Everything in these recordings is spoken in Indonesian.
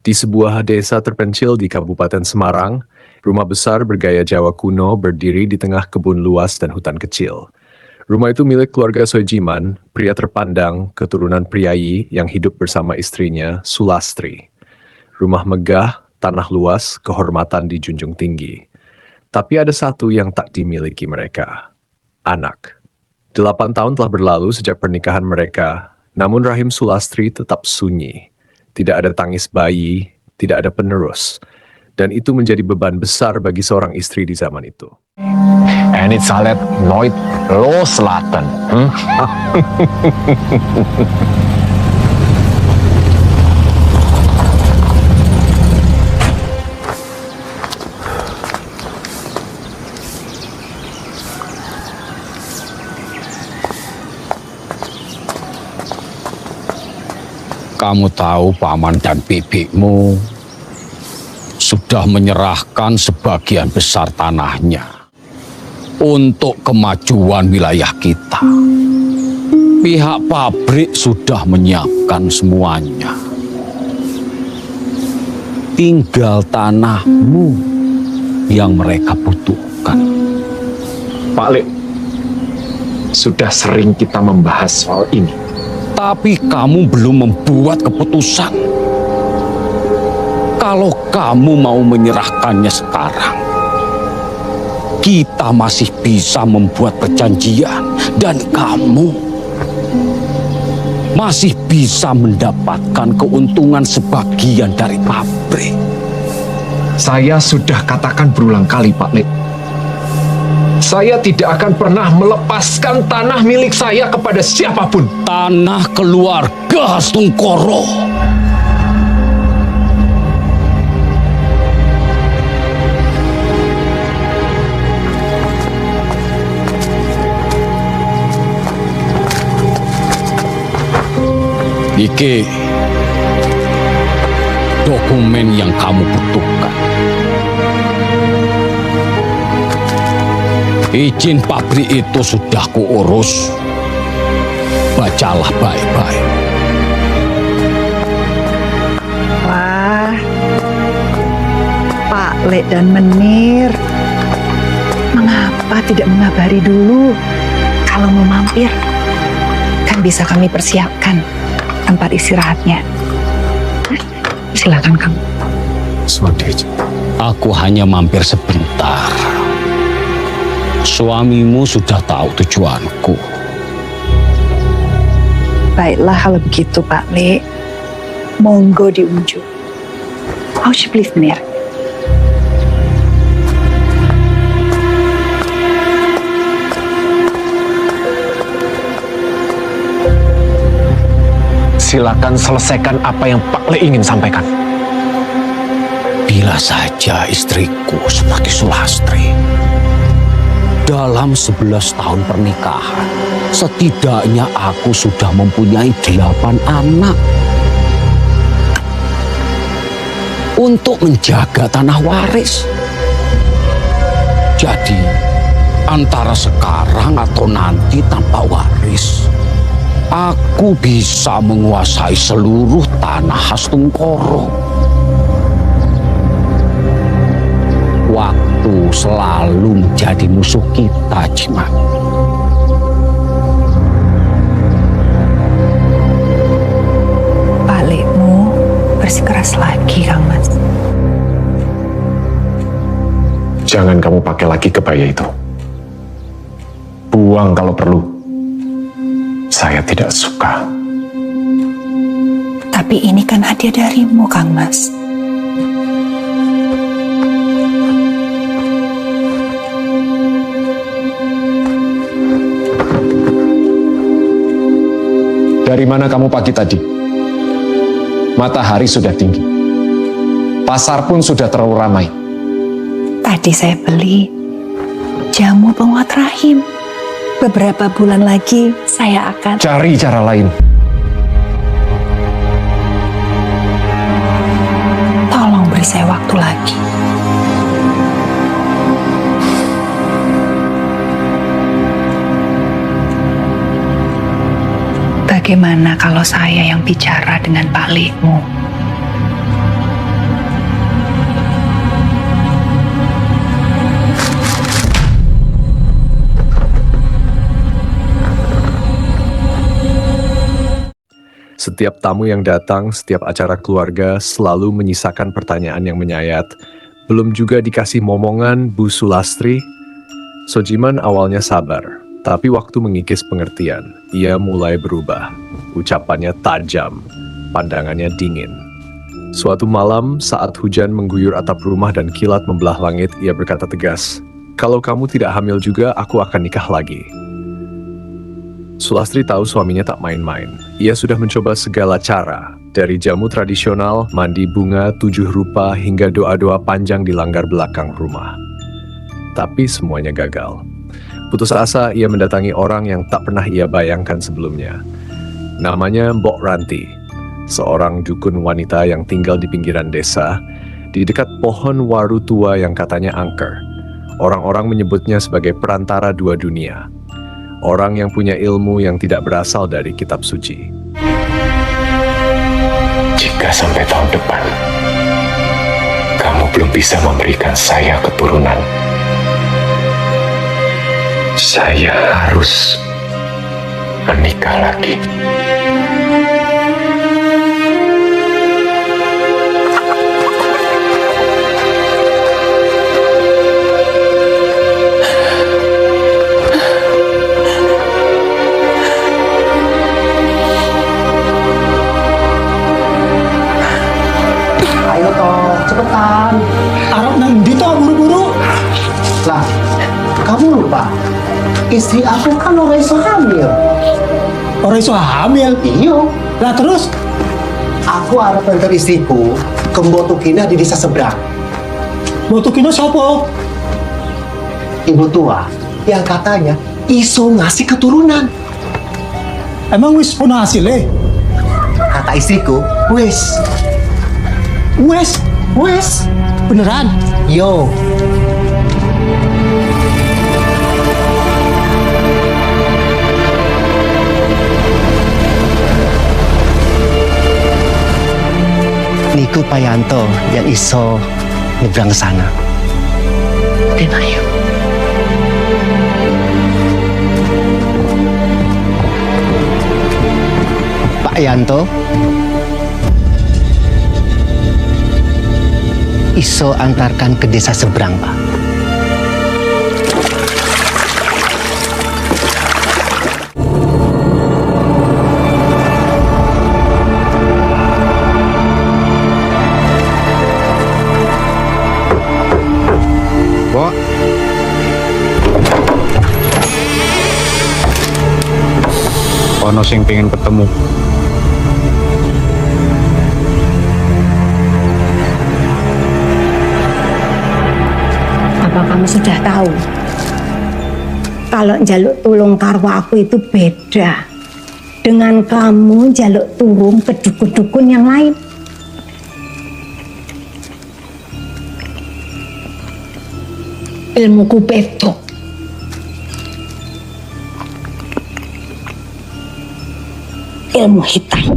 Di sebuah desa terpencil di Kabupaten Semarang, rumah besar bergaya Jawa kuno berdiri di tengah kebun luas dan hutan kecil. Rumah itu milik keluarga Soejiman, pria terpandang, keturunan priayi yang hidup bersama istrinya, Sulastri. Rumah megah, tanah luas, kehormatan dijunjung tinggi. Tapi ada satu yang tak dimiliki mereka, anak. 8 tahun telah berlalu sejak pernikahan mereka, namun rahim Sulastri tetap sunyi. Tidak ada tangis bayi, tidak ada penerus. Dan itu menjadi beban besar bagi seorang istri di zaman itu. En het zal het nooit loslaten. Kamu tahu paman dan bibimu sudah menyerahkan sebagian besar tanahnya untuk kemajuan wilayah kita. Pihak pabrik sudah menyiapkan semuanya. Tinggal tanahmu yang mereka butuhkan. Pak Lek, sudah sering kita membahas soal ini. Tapi kamu belum membuat keputusan. Kalau kamu mau menyerahkannya sekarang, kita masih bisa membuat perjanjian dan kamu masih bisa mendapatkan keuntungan sebagian dari pabrik. Saya sudah katakan berulang kali, Pak Lek. Saya tidak akan pernah melepaskan tanah milik saya kepada siapapun. Tanah keluarga Hastungkoro. Iki dokumen yang kamu butuhkan. Izin pabrik itu sudah kuurus. Bacalah baik-baik. Wah, Pak Lek dan Menir, mengapa tidak mengabari dulu? Kalau mau mampir, kan bisa kami persiapkan tempat istirahatnya. Silakan kamu. Swadeja. Aku hanya mampir sebentar. Suamimu sudah tahu tujuanku. Baiklah kalau begitu Pak Lek. Monggo diunjuk. Alsjeblieft meneer. Silakan selesaikan apa yang Pak Lek ingin sampaikan. Bila saja istriku seperti Sulastri. Dalam 11 tahun pernikahan, setidaknya aku sudah mempunyai 8 anak. Untuk menjaga tanah waris. Jadi, antara sekarang atau nanti tanpa waris, aku bisa menguasai seluruh tanah Hastungkoro. Waktu selalu menjadi musuh kita, Jimat. Pak Lekmu bersikeras lagi, Kang Mas. Jangan kamu pakai lagi kebaya itu. Buang kalau perlu. Saya tidak suka. Tapi ini kan hadiah darimu, Kang Mas. Dari mana kamu pagi tadi? Matahari sudah tinggi. Pasar pun sudah terlalu ramai. Tadi saya beli jamu penguat rahim. Beberapa bulan lagi saya akan Cari cara lain. tolong beri saya waktu lagi. Bagaimana kalau saya yang bicara dengan Pak Lekmu? Setiap tamu yang datang, setiap acara keluarga selalu menyisakan pertanyaan yang menyayat. Belum juga dikasih momongan Bu Sulastri. Sojiman awalnya sabar, tapi waktu mengikis pengertian, ia mulai berubah. Ucapannya tajam, pandangannya dingin. Suatu malam, saat hujan mengguyur atap rumah dan kilat membelah langit, ia berkata tegas, "Kalau kamu tidak hamil juga, aku akan nikah lagi." Sulastri tahu suaminya tak main-main. Ia sudah mencoba segala cara, dari jamu tradisional, mandi bunga, 7 rupa, hingga doa-doa panjang di langgar belakang rumah. Tapi semuanya gagal. Putus asa, ia mendatangi orang yang tak pernah ia bayangkan sebelumnya. Namanya Mbok Ranti, seorang dukun wanita yang tinggal di pinggiran desa, di dekat pohon waru tua yang katanya angker. Orang-orang menyebutnya sebagai perantara dua dunia. Orang yang punya ilmu yang tidak berasal dari kitab suci. Jika sampai tahun depan kamu belum bisa memberikan saya keturunan, saya harus menikah lagi. Ayo toh, cepetan. Arab nang ndi toh buru-buru? Lah, kamu lupa. Istri aku kan orang iso hamil. Orang iso hamil? Iya. Lah terus? Aku harap antar istriku ke Mbok Tukina di desa seberang. Mbok Tukina siapa? Ibu tua yang katanya iso ngasih keturunan. Emang wis pun hasilnya? Kata istriku, wis. Wes, beneran? Yo. Niku Pak Yanto yang iso nyebrang ke sana. Dan ayo. Pak Yanto iso antarkan ke desa seberang, Pak. Mbok. Ono sing pengen ketemu. Apa kamu sudah tahu kalau jaluk tulung karo aku itu beda dengan kamu jaluk tulung ke dukun-dukun yang lain? Ilmuku beda. Ilmu hitam.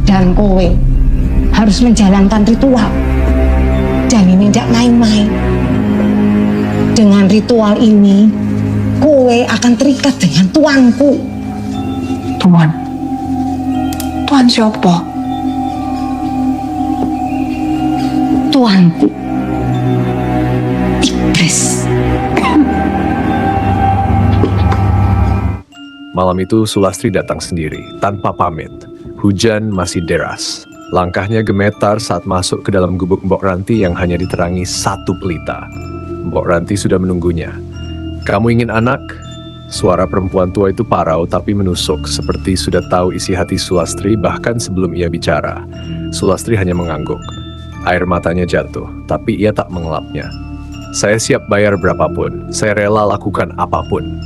Dan kowe harus menjalankan ritual. Dan ini tidak main-main. Dengan ritual ini, kowe akan terikat dengan tuanku. Tuan. Tuan siapa? Tuanku. Iblis. Malam itu Sulastri datang sendiri, tanpa pamit. Hujan masih deras. Langkahnya gemetar saat masuk ke dalam gubuk Mbok Ranti yang hanya diterangi satu pelita. Mbok Ranti sudah menunggunya. "Kamu ingin anak?" Suara perempuan tua itu parau tapi menusuk, seperti sudah tahu isi hati Sulastri bahkan sebelum ia bicara. Sulastri hanya mengangguk. Air matanya jatuh, tapi ia tak mengelapnya. "Saya siap bayar berapapun, saya rela lakukan apapun."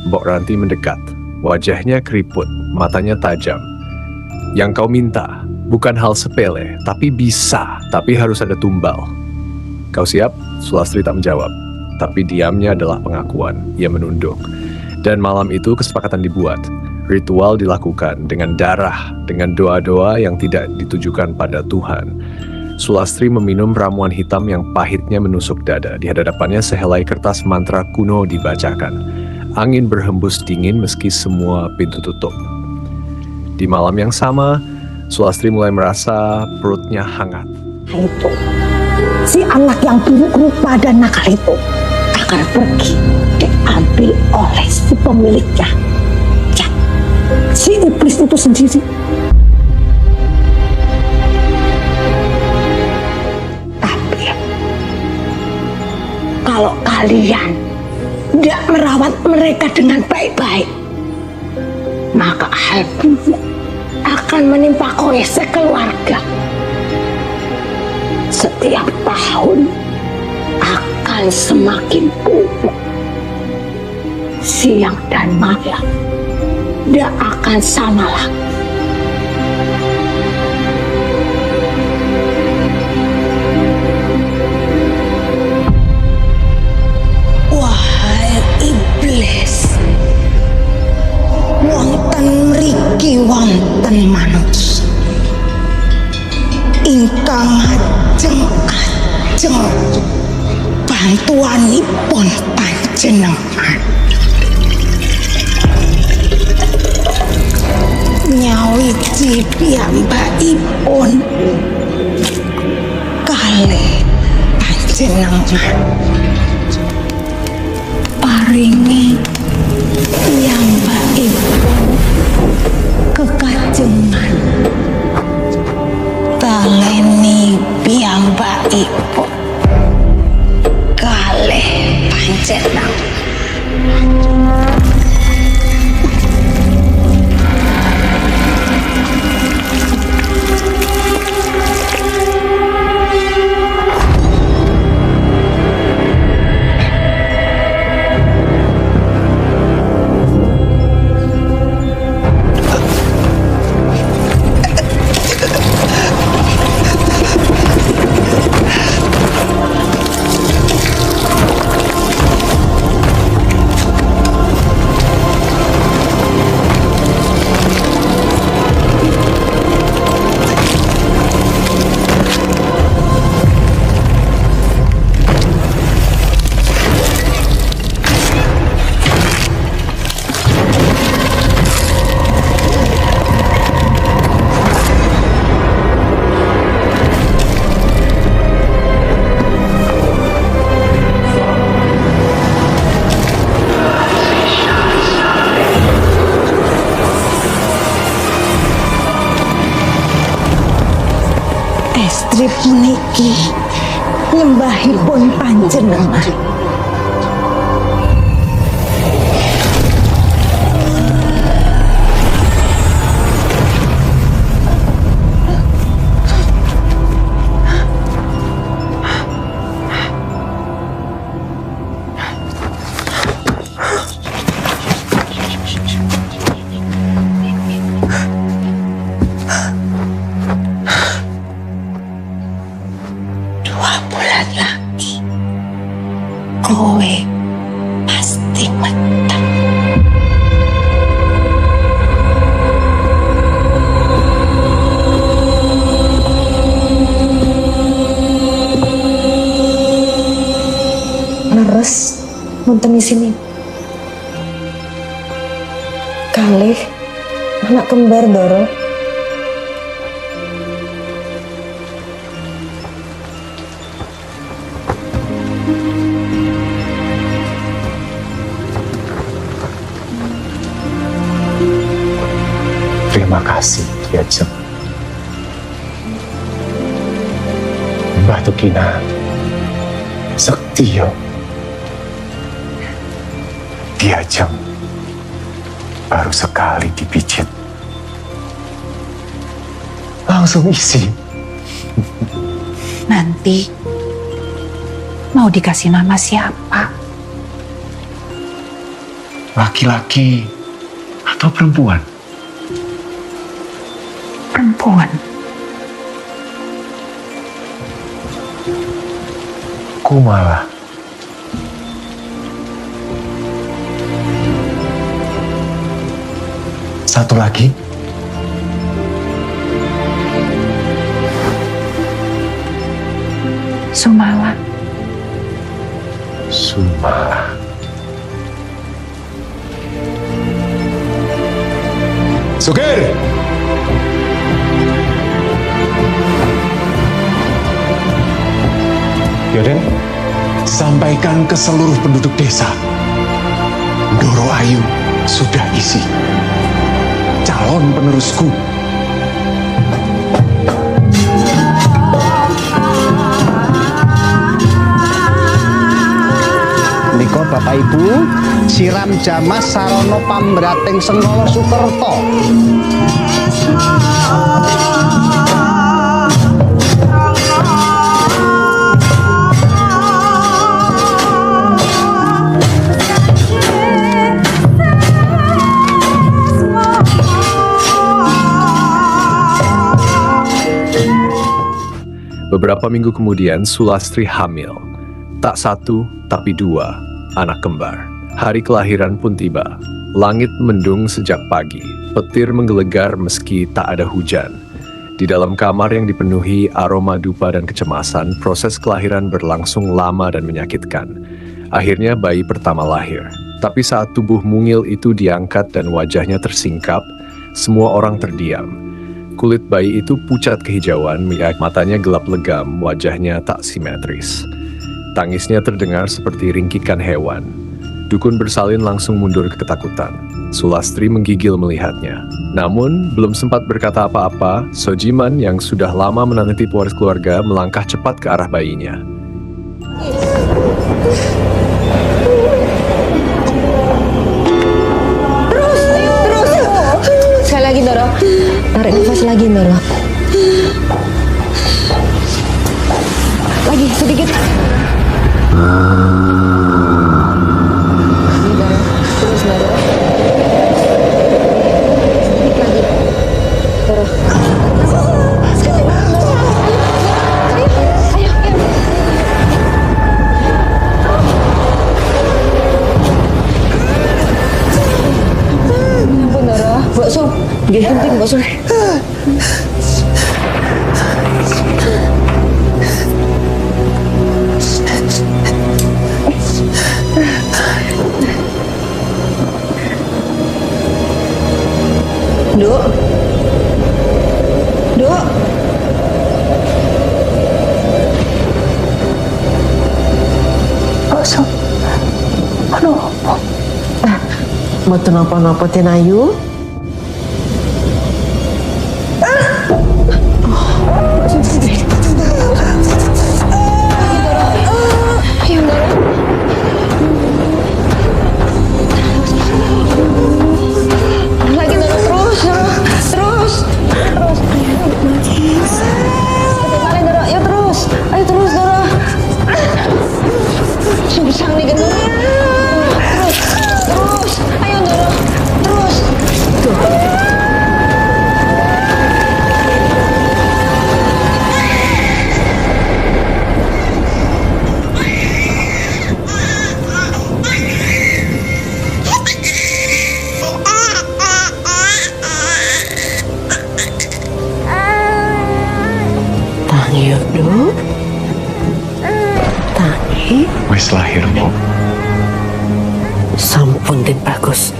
Mbok Ranti mendekat, wajahnya keriput, matanya tajam. "Yang kau minta bukan hal sepele, tapi bisa, tapi harus ada tumbal." "Kau siap?" Sulastri tak menjawab, tapi diamnya adalah pengakuan. Ia menunduk. Dan malam itu kesepakatan dibuat. Ritual dilakukan dengan darah, dengan doa-doa yang tidak ditujukan pada Tuhan. Sulastri meminum ramuan hitam yang pahitnya menusuk dada. Di hadapannya sehelai kertas mantra kuno dibacakan. Angin berhembus dingin meski semua pintu tutup. Di malam yang sama, Sulastri mulai merasa perutnya hangat. Itu si anak yang buruk rupa dan nakal itu akan pergi diambil oleh si pemiliknya. Ya, si iblis itu sendiri. Tapi kalau kalian tidak merawat mereka dengan baik-baik, maka hal buruk akan menimpa kowe sekeluarga. Setiap tahun akan semakin buruk. Siang dan malam tidak akan sama lagi. Wahai iblis, wonten mriki wonten manungsa ingkang ajeng-ajeng bantuanipun panjenengan. Nyawiji piyambakipun kalih panjenengan paringi piyambakipun kekajengan. Taleni piyambakipun kalih panjenengan. Estri puniki nyembahipun panjenengan. Bulan lagi kowe pasti meteng. Leres wonten sini. Kalih anak kembar Doro. Terima kasih, Ki Ajeng. Mbah Tukina, Sektio, Ki Ajeng baru sekali dipijit, langsung isi. Nanti mau dikasih nama siapa? Laki-laki atau perempuan? Perempuan. Kumala. Satu lagi. Sumala. Sumala. Sugir! Yoden, Sampaikan ke seluruh penduduk desa. Ndoro Ayu sudah isi. Calon penerusku. Niko Bapak Ibu, siram jamas sarono pambrating Sengkala Sukerto. Beberapa minggu kemudian, Sulastri hamil. Tak satu, tapi dua, anak kembar. Hari kelahiran pun tiba. Langit mendung sejak pagi. Petir menggelegar meski tak ada hujan. Di dalam kamar yang dipenuhi aroma dupa dan kecemasan, proses kelahiran berlangsung lama dan menyakitkan. Akhirnya bayi pertama lahir. Tapi saat tubuh mungil itu diangkat dan wajahnya tersingkap, semua orang terdiam. Kulit bayi itu pucat kehijauan, matanya gelap legam, wajahnya tak simetris. Tangisnya terdengar seperti ringkikan hewan. Dukun bersalin langsung mundur ketakutan. Sulastri menggigil melihatnya. Namun, belum sempat berkata apa-apa, Sojiman yang sudah lama menanti pewaris keluarga melangkah cepat ke arah bayinya. Sekali lagi, Ndoro. Tarik nafas lagi, Ndoro. Lagi, sedikit. Terus, Ndoro. Sedikit lagi. Ndoro. Ayo, ayo. Ampun, Ndoro. Mbok Sum. Nggih, penting Mbok Sum. Duk. Duk. Mbok Sum. Aduh, Mboten napa-napa ten Ayu. Ayo, Ndoro. Lagi, Ndoro. Terus, Ndoro. Terus. Terus. Bagaimana, Ndoro? Ayo terus. Ayo terus, Ndoro. Susah nih, Ndoro. Terus. Terus. Ayo, Ndoro. Terus. Tuh. Tangi, Duk. Tangi. Wes lahir, Bu. Sampun Den Bagus.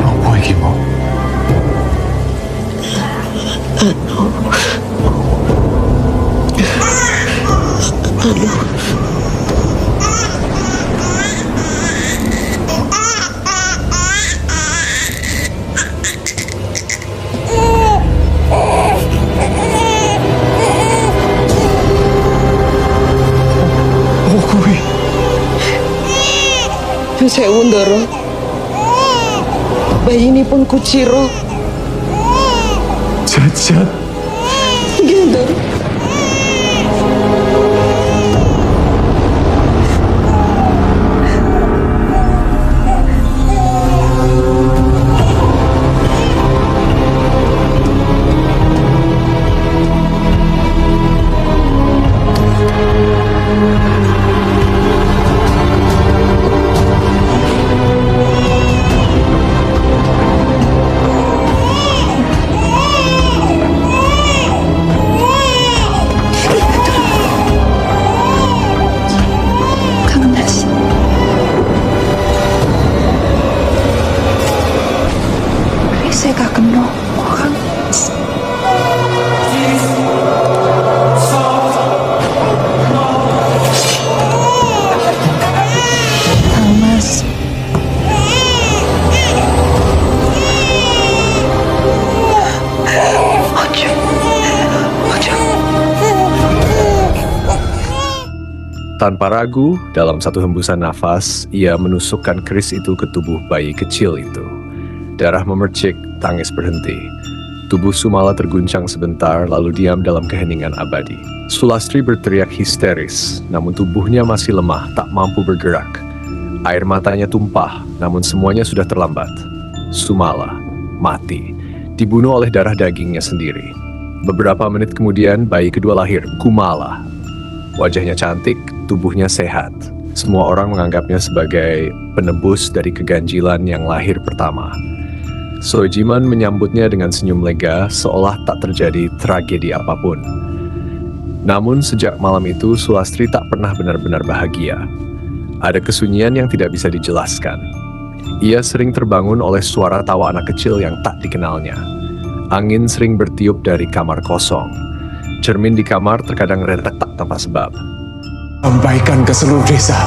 Apa iki, Bu? Oh, kuwi. Sewu, Ndoro. Bayi ini pun Kuciro. Jajat. Nggih, Ndoro. Tanpa ragu, dalam satu hembusan nafas, ia menusukkan keris itu ke tubuh bayi kecil itu. Darah memercik, tangis berhenti. Tubuh Sumala terguncang sebentar, lalu diam dalam keheningan abadi. Sulastri berteriak histeris, namun tubuhnya masih lemah, tak mampu bergerak. Air matanya tumpah, namun semuanya sudah terlambat. Sumala mati, dibunuh oleh darah dagingnya sendiri. Beberapa menit kemudian, bayi kedua lahir, Kumala. Wajahnya cantik, tubuhnya sehat. Semua orang menganggapnya sebagai penebus dari keganjilan yang lahir pertama. Soejiman menyambutnya dengan senyum lega, seolah tak terjadi tragedi apapun. Namun sejak malam itu, Sulastri tak pernah benar-benar bahagia. Ada kesunyian yang tidak bisa dijelaskan. Ia sering terbangun oleh suara tawa anak kecil yang tak dikenalnya. Angin sering bertiup dari kamar kosong. Cermin di kamar terkadang retak tanpa sebab. Sampaikan ke seluruh desa.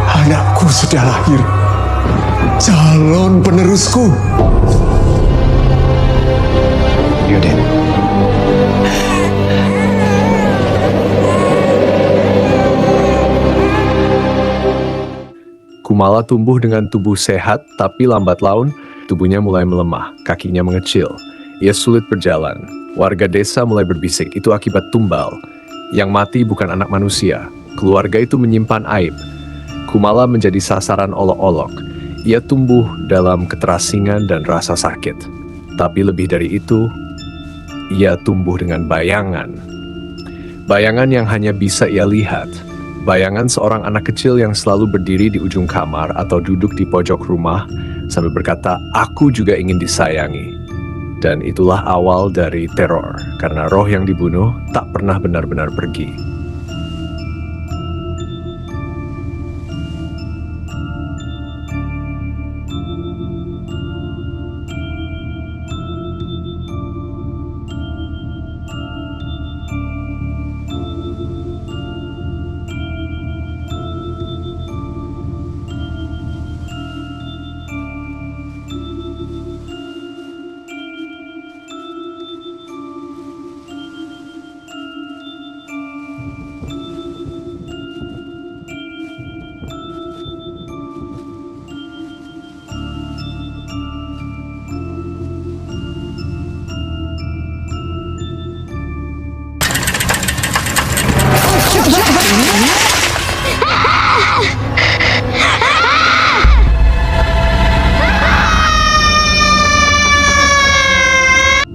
Anakku sudah lahir. Calon penerusku. Yaudah. Kumala tumbuh dengan tubuh sehat, tapi lambat laun tubuhnya mulai melemah, kakinya mengecil. Ia sulit berjalan. Warga desa mulai berbisik, itu akibat tumbal. Yang mati bukan anak manusia. Keluarga itu menyimpan aib. Kumala menjadi sasaran olok-olok. Ia tumbuh dalam keterasingan dan rasa sakit. Tapi lebih dari itu, ia tumbuh dengan bayangan. Bayangan yang hanya bisa ia lihat. Bayangan seorang anak kecil yang selalu berdiri di ujung kamar atau duduk di pojok rumah sambil berkata, "Aku juga ingin disayangi." Dan itulah awal dari teror, karena roh yang dibunuh tak pernah benar-benar pergi.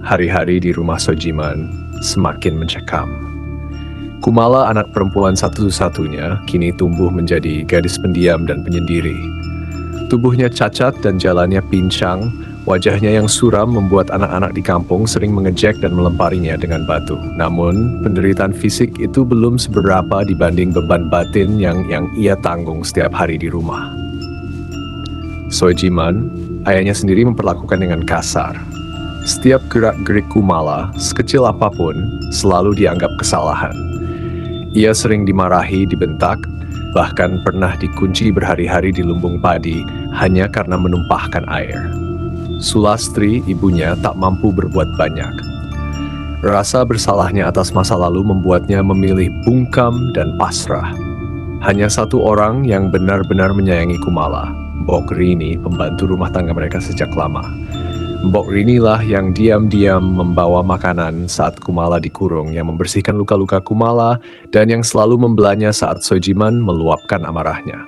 Hari-hari di rumah Soejiman semakin mencekam. Kumala, anak perempuan satu-satunya, kini tumbuh menjadi gadis pendiam dan penyendiri. Tubuhnya cacat dan jalannya pincang, wajahnya yang suram membuat anak-anak di kampung sering mengejek dan melemparinya dengan batu. Namun, penderitaan fisik itu belum seberapa dibanding beban batin yang ia tanggung setiap hari di rumah. Soejiman, ayahnya sendiri memperlakukan dengan kasar. Setiap gerak-gerik Kumala, sekecil apapun, selalu dianggap kesalahan. Ia sering dimarahi, dibentak, bahkan pernah dikunci berhari-hari di lumbung padi hanya karena menumpahkan air. Sulastri, ibunya, tak mampu berbuat banyak. Rasa bersalahnya atas masa lalu membuatnya memilih bungkam dan pasrah. Hanya satu orang yang benar-benar menyayangi Kumala, Mbok Rini, pembantu rumah tangga mereka sejak lama. Mbok Rini lah yang diam-diam membawa makanan saat Kumala dikurung, yang membersihkan luka-luka Kumala, dan yang selalu membelanya saat Soejiman meluapkan amarahnya.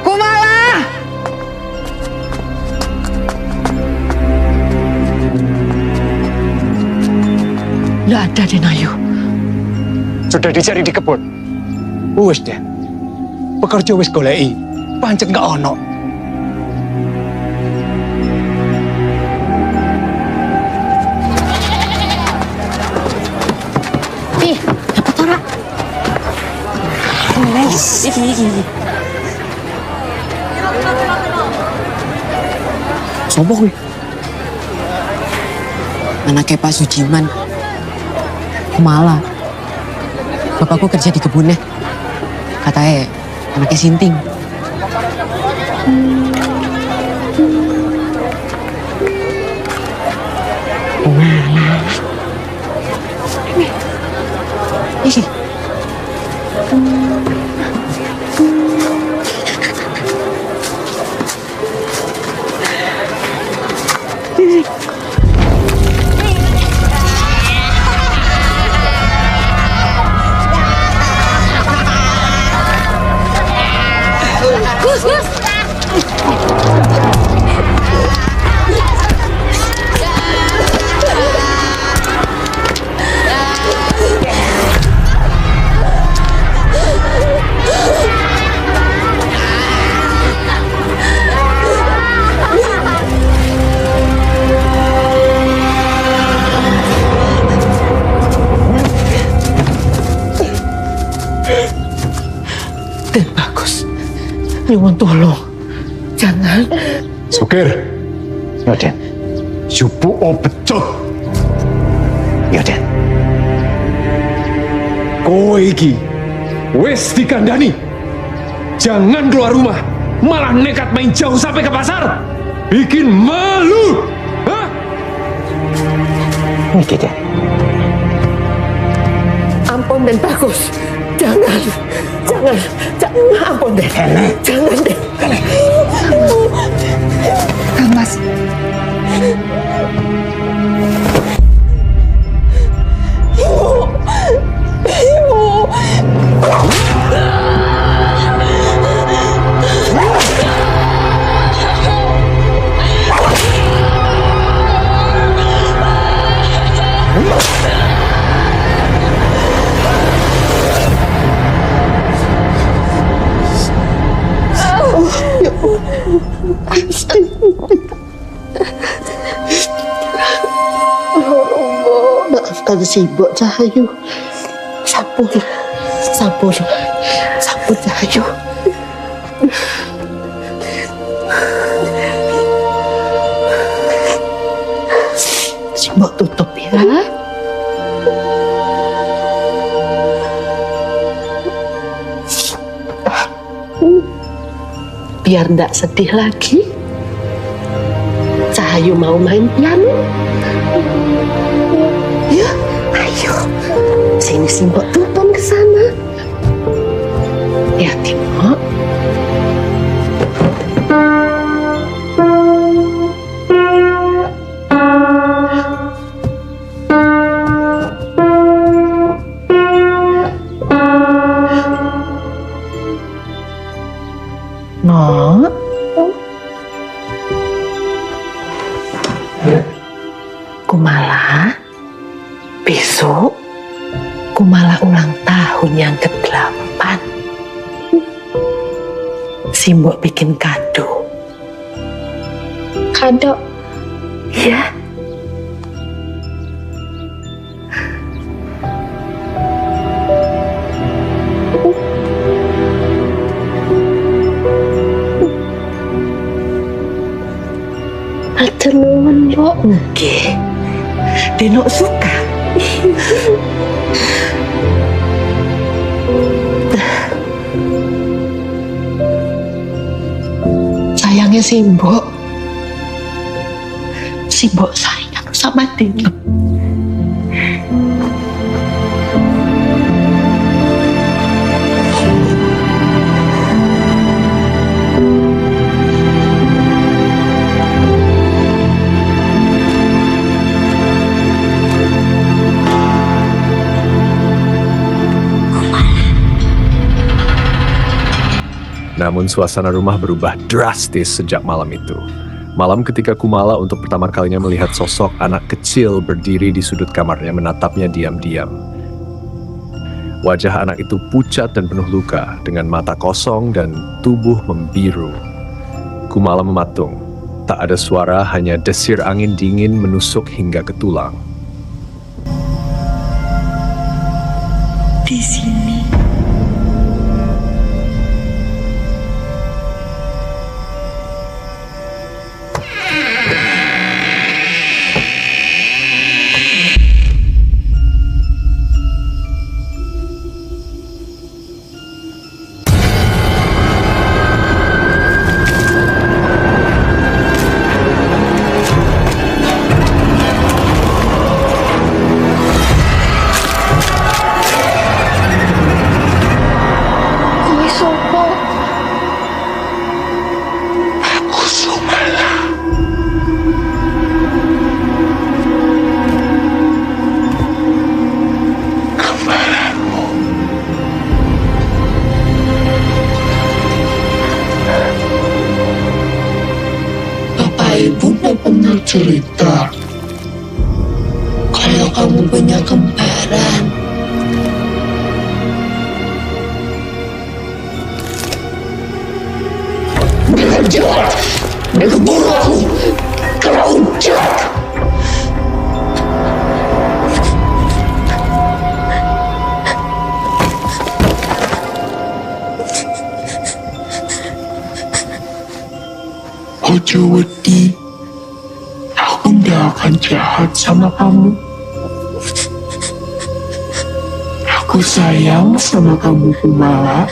Kumala! Nggak ada, Denayu. Sudah dicari di kebun. Wes deh. Pekerja wis goleki. Pancet gak ono. Ih, dapat ora? Iki. Sopo kuwi? Anaknya Pak Sujiman. Kumala. Bapakku kerja di kebunnya. Katanya anaknya Sinting. Kumala. Ih. Den Bagus, nyuwun tolong. Jangan. Sukir. Ya, Den. Yupu becut. Ya, Den. Kowe iki wis dikandani. Jangan keluar rumah. Malah nekat main jauh sampai ke pasar. Bikin malu. Hah? Niki, Den. Ampun Den Bagus. Jangan. Ampun Den. Jangan Den. Kang Mas, Maafkan si Mbok Cahayu. Sampun Cahayu. Si Mbok tutup ya. Biar ndak sedih lagi. Cahayu mau main piano. Ya, ayo. Sini si Mbok tumpang ke sana. Ya, Timo. Nok. Kumala, besok Kumala ulang tahun yang ke-8. Si Mbok bikin kado. Kado? Ya. Atur nuwun, Mbok. Nggih. Denok suka. Sayangnya si Mbok sayang sama Denok. Namun suasana rumah berubah drastis sejak malam itu. Malam ketika Kumala untuk pertama kalinya melihat sosok anak kecil berdiri di sudut kamarnya menatapnya diam-diam. Wajah anak itu pucat dan penuh luka, dengan mata kosong dan tubuh membiru. Kumala mematung. Tak ada suara, hanya desir angin dingin menusuk hingga ke tulang. Di sini. cerita kalau kamu punya kembaran. Dengan jahat, dengan bunuh aku, kau jahat. Ojo wedi, aku nggak akan jahat sama kamu. Aku sayang sama kamu, Kumala.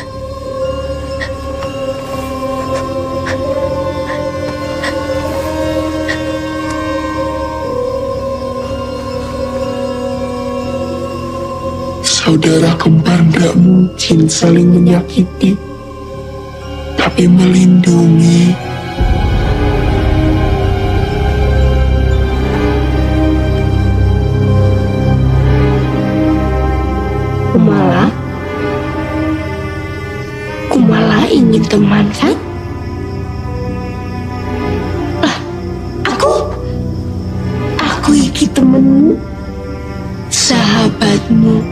Saudara kembar nggak mungkin saling menyakiti, tapi melindungi. Kumala ingin teman kan? Aku iki temenmu, sahabatmu.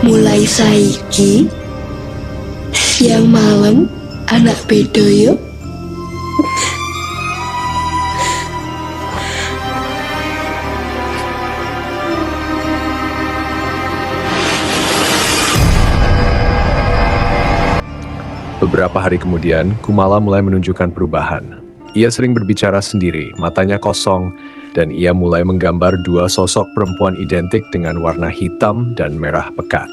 Mulai saiki, siang malam anak bedo yuk. Beberapa hari kemudian, Kumala mulai menunjukkan perubahan. Ia sering berbicara sendiri, matanya kosong, dan ia mulai menggambar dua sosok perempuan identik dengan warna hitam dan merah pekat.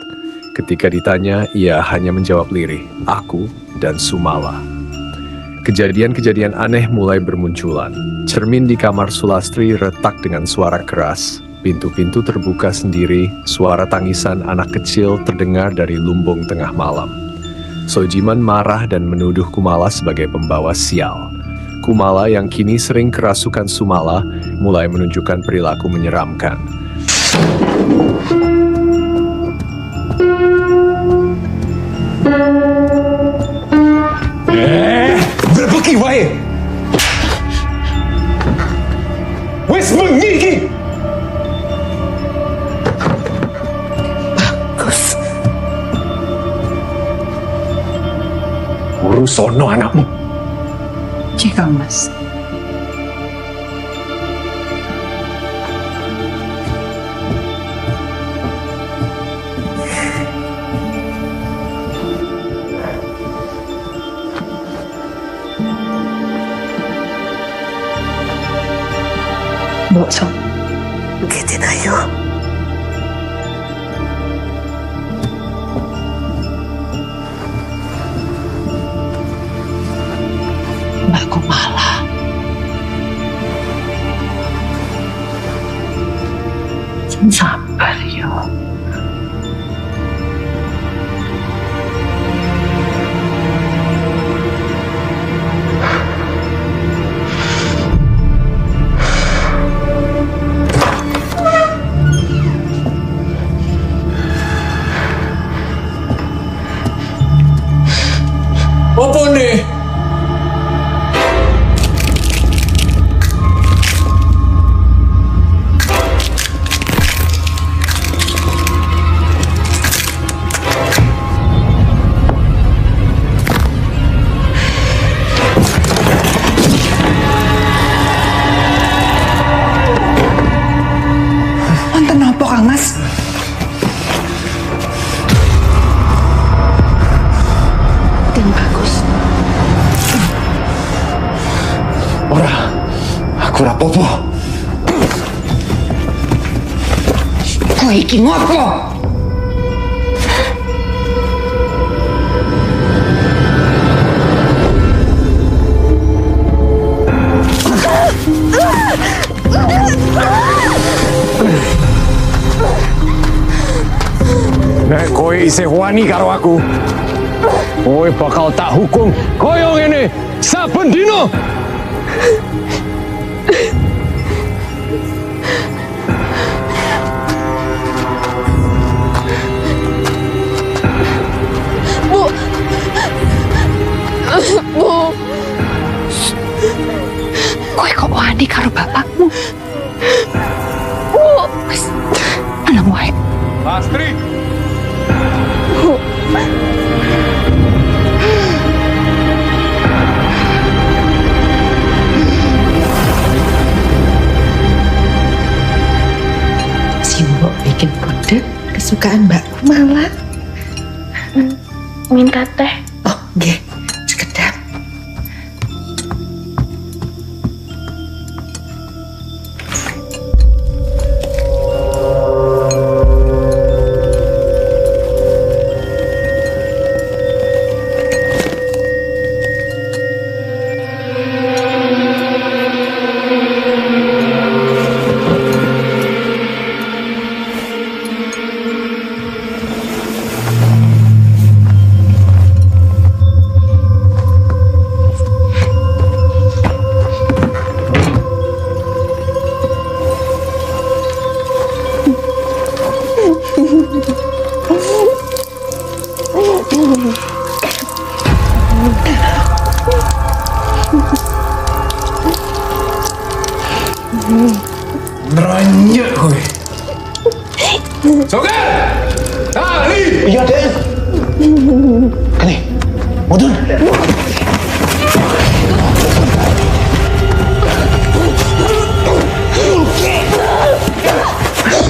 Ketika ditanya, ia hanya menjawab lirih, "Aku dan Sumala." Kejadian-kejadian aneh mulai bermunculan. Cermin di kamar Sulastri retak dengan suara keras. Pintu-pintu terbuka sendiri, suara tangisan anak kecil terdengar dari lumbung tengah malam. Soejiman marah dan menuduh Kumala sebagai pembawa sial. Kumala yang kini sering kerasukan Sumala mulai menunjukkan perilaku menyeramkan. Berbeki wae. Wes bengi iki. Urus sono anakmu. Cika, Mas. Mbok Sok. Gitin ayo. Mbak Kumala. Sabar yo. Apa nih? Wonten napa, Kang Mas? Tim bagus. Ora, aku rapopo. Kowe iki ngopo? Nek kowe isih wani karo aku, kowe bakal tak hukum koyo ngene saben dina. Lastri. Simbo bikin kode kesukaan Mbak Kumala. Minta teh. Oh, nggih. Sekedap. Neranyak kowe. Soger! Ali! Iya, Den. Kene. Mudun.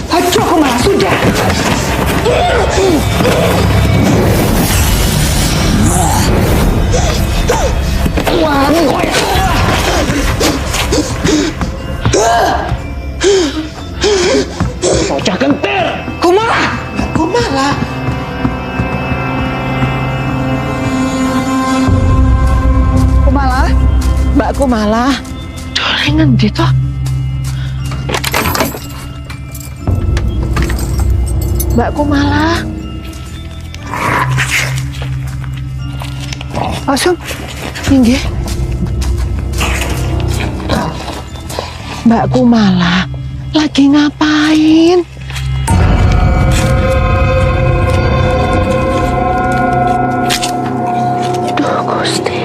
Aduh, Kumala sudah. Bocah kentir. Kumala. Kumala. Kumala. Mbak Kumala. Dolengan gitu. Mbak Kumala. Asum. Inggih. Mbak Kumala lagi ngapain? Duh, Gusti.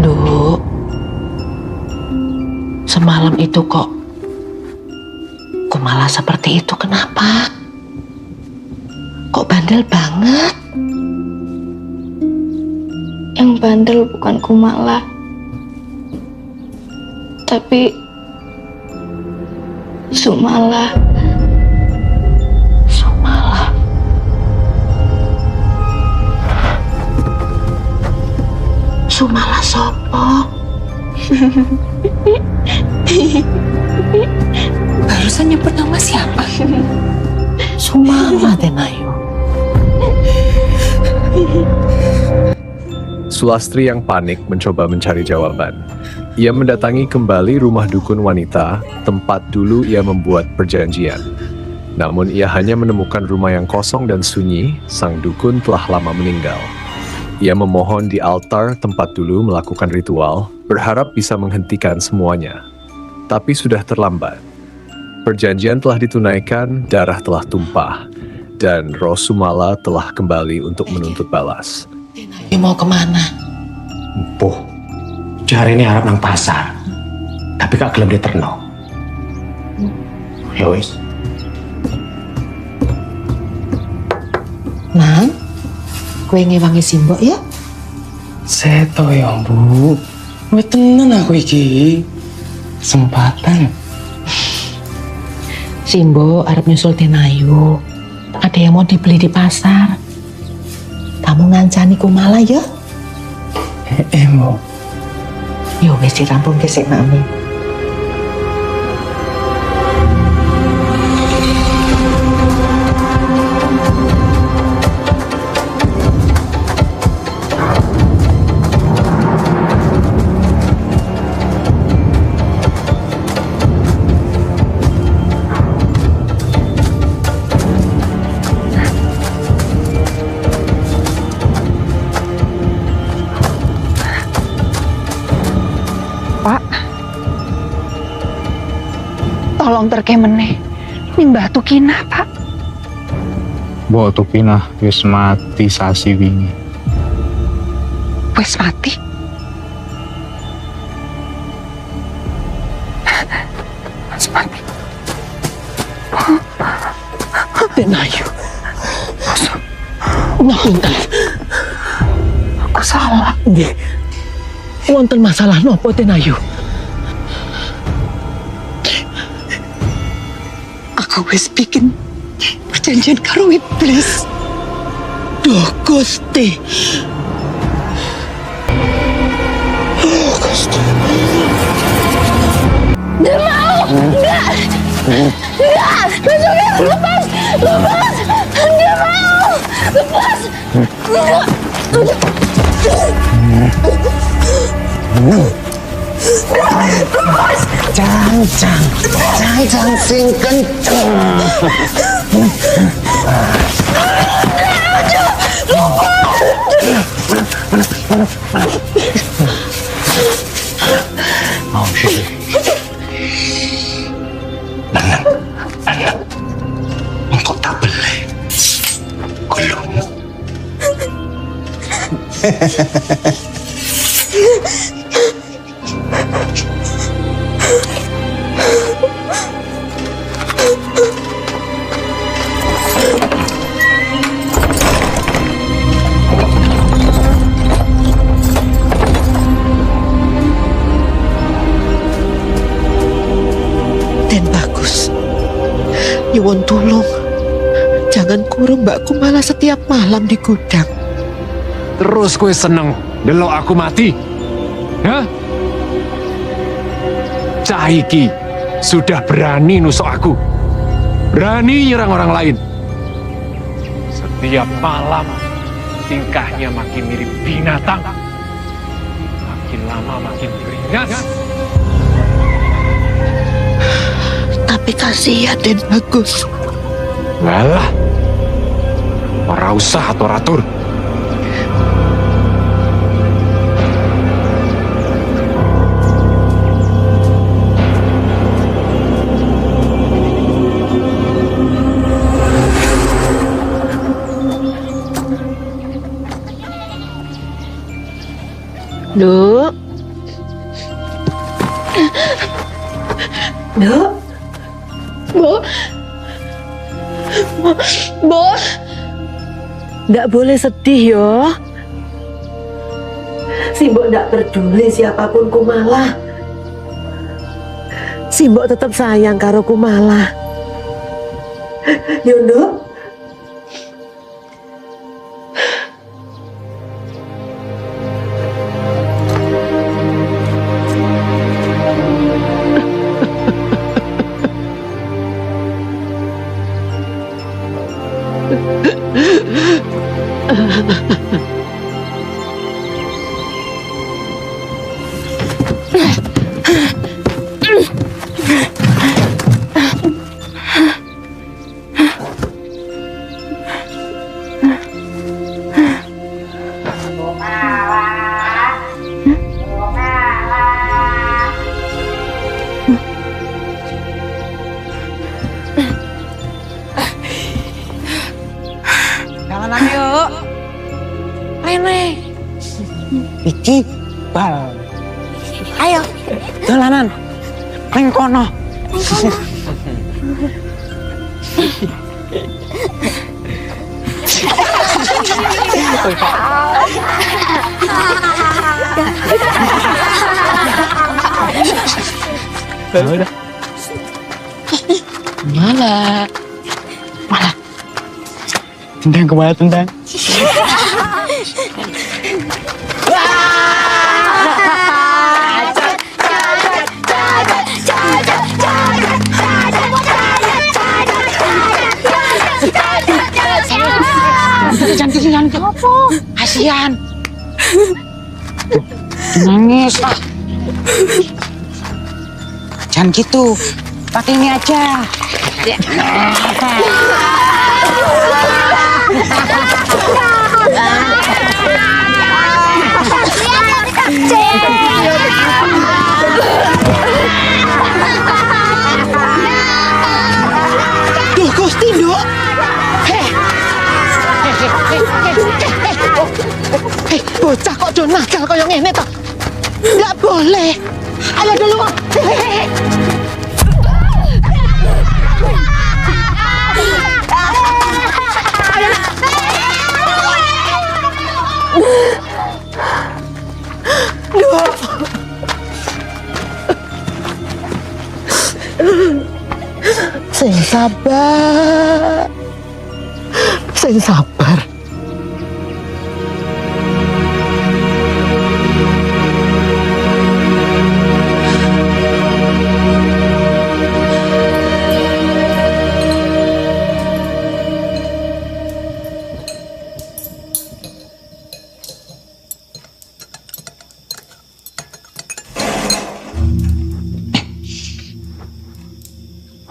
Duh. Semalam itu kok Kumala seperti itu, kenapa? Kok bandel banget? Yang bandel bukan Kumala, tapi Sumala. Sumala. Sumala sopo? Barusan nyebut nama siapa? Sumala Tenayu. Sulastri yang panik mencoba mencari jawaban. Ia mendatangi kembali rumah dukun wanita, tempat dulu ia membuat perjanjian. Namun ia hanya menemukan rumah yang kosong dan sunyi, sang dukun telah lama meninggal. Ia memohon di altar tempat dulu melakukan ritual, berharap bisa menghentikan semuanya. Tapi sudah terlambat. Perjanjian telah ditunaikan, darah telah tumpah, dan roh Sumala telah kembali untuk menuntut balas. Tenayu mau kemana? Empuh. Jari ini harap nang pasar. Tapi kak gelem diterno. Ya wis. Nang, kue ngewangi Simbo ya? Seto ya, Bu. Wih tenan aku iki. Kesempatan. Simbo arep nyusul Tenayu. Ada yang mau dibeli di pasar. Kamu ngancani Kumala ya? Bu. Yo wis dirampung gesek Mami. Tolong terkemene nimbah tukina, Pak. Mbok Tukina wis mati sasi wingi. Wis mati. Den Ayu. Ngapunten. Aku salah. Nggih. Wonten masalah napa Den Ayu? Aku wis bikin perjanjian karo iblis. Duh Gusti. Nggak mau! Nggak! Nggak! Besoknya lepas! Lepas! Nggak mau! Lepas! Nggak! Lepas! Jang sing kenceng. Mau sih. Tenang. Engkau tak boleh. Gulung. Dan bagus. Nyuwun tulung. Jangan kurung Mbak Kumala setiap malam di gudang. Terus kue seneng delok aku mati? Hah? Cah iki sudah berani nusuk aku. Berani nyerang orang lain. Setiap malam tingkahnya makin mirip binatang. Makin lama makin beringas. Tapi kasihan dan bagus. Walah, ora usah atur-atur. Duk. Duk. Bu. Bu. Nggak boleh sedih yo. Simbok nggak peduli siapapun Kumala. Simbok tetap sayang karo Kumala. Yo, Nduk. Jalanan yuk. Rene. Iki bal. Ayo. Jalanan. Ning kono. Udah. Malah. Tendang kemana tendang? Jangan apa? Kasihan. Nangis. Jangan gitu. Pakai ini aja. Duh, Gusti, Nduk. Bocah kok do nakal kaya ngene to? Nggak boleh. Ayo dulu, Wak. Sing sabar. Sing sabar.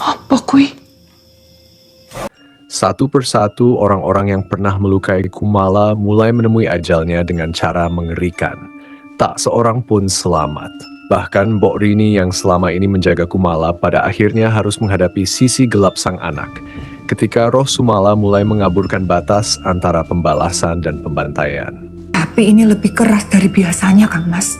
Apa kuwi? Satu persatu orang-orang yang pernah melukai Kumala mulai menemui ajalnya dengan cara mengerikan. Tak seorang pun selamat. Bahkan Mbok Rini yang selama ini menjaga Kumala pada akhirnya harus menghadapi sisi gelap sang anak. Ketika roh Sumala mulai mengaburkan batas antara pembalasan dan pembantaian. Tapi ini lebih keras dari biasanya, Kang Mas.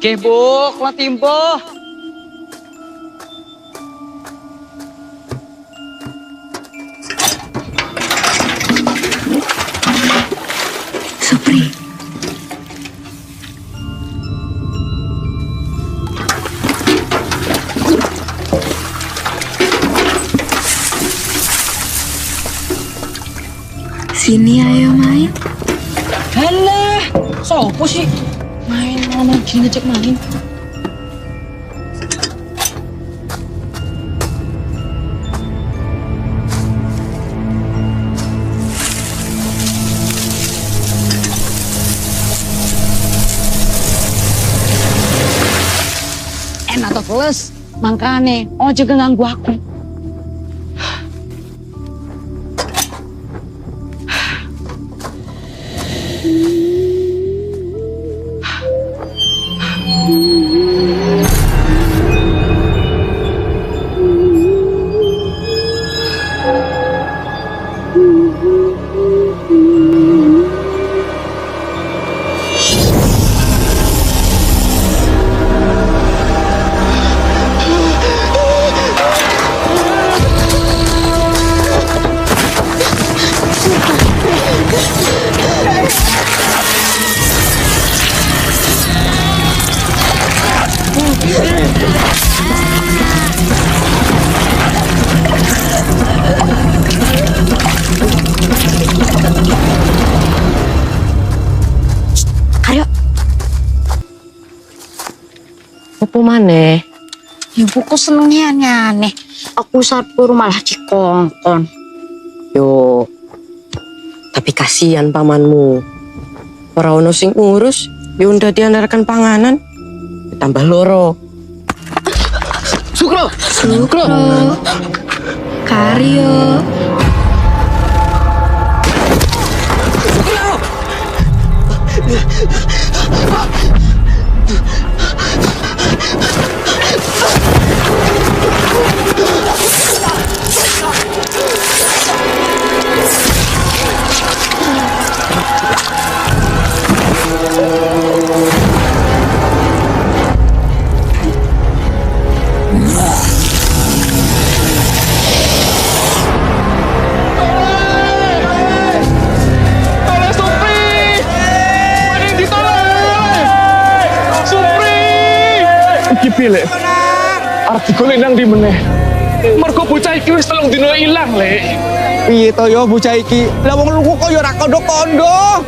Nggih, Bu, kula timbuh. Supri. Sini ayo main. Halah, sopo sih? Main malam gini ngecek main. Enak tuh keles, makane ojo ganggu aku. Apa maneh? Ibuku senengnya aneh. Aku sapur malah dikongkon. Yo. Tapi kasihan pamanmu. Ora ono sing ngurus, yo ndak diantarkan panganan. Tambah loro. Sukro. Karyo. Lek. Arep digolek nang ndi meneh? Mergo bocah iki wis 3 dina ilang, Lek. Piye to ya bocah iki? Lah wong luku kok ya ora kondo-kondo.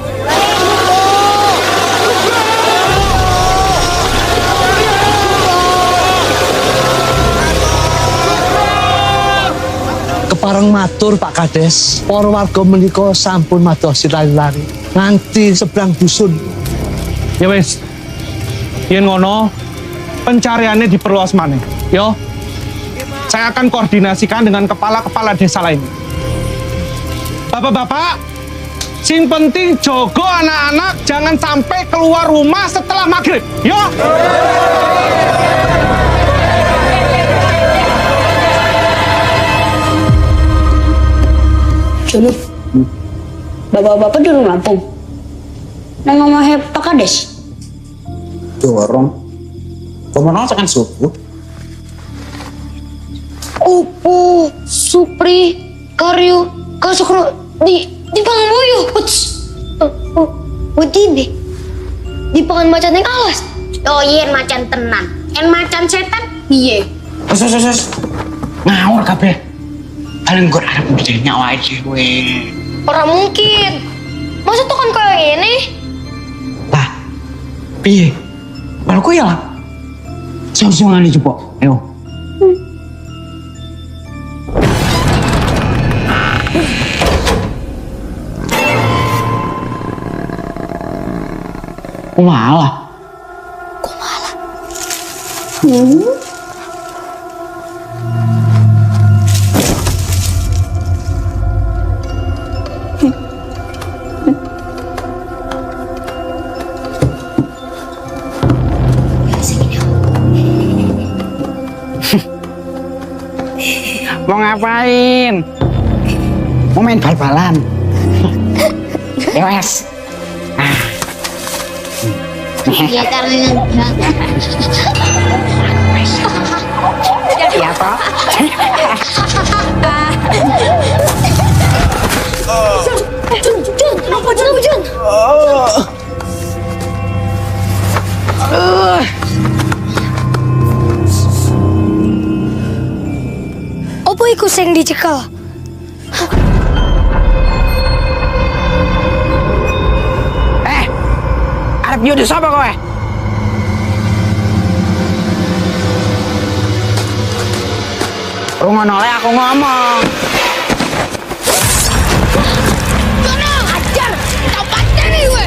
Kepareng matur Pak Kades. Para warga menika sampun madosi lari-lari nganti seberang dusun. Ya wis. Yen ngono, pencariannya diperluas maneh. Yo. Saya akan koordinasikan dengan kepala-kepala desa lain. Bapak-bapak, sing penting jogo anak-anak jangan sampai keluar rumah setelah maghrib. Yo. Jono, bapak-bapak di rumah Lampung. Nang ngomongnya Pak Kades. Dorong. Pemenang tekan subuh. Opo, Supri, Karyo, Kasukro di Pangboyo. Wedibe. Di pangan macan yang alas. Oh iya macan tenan. En macan setan piye? Sos. Ngawur kabeh. Paling gue arep budaya nyawa dhewe. Ora mungkin. Masa tuh kan kayak ini? Lah. Piye? Balku ya lah. Song-songan iki, Pok. Ayo. Kumalah. Mau ngapain? Mau main bal-balan? Ya wes. Ya karena Ya toh. Jun. Apa iku sing dicekel? Arep nyudu sapa kowe? Rungono le aku ngomong. Kono ajar, kau pateni gue.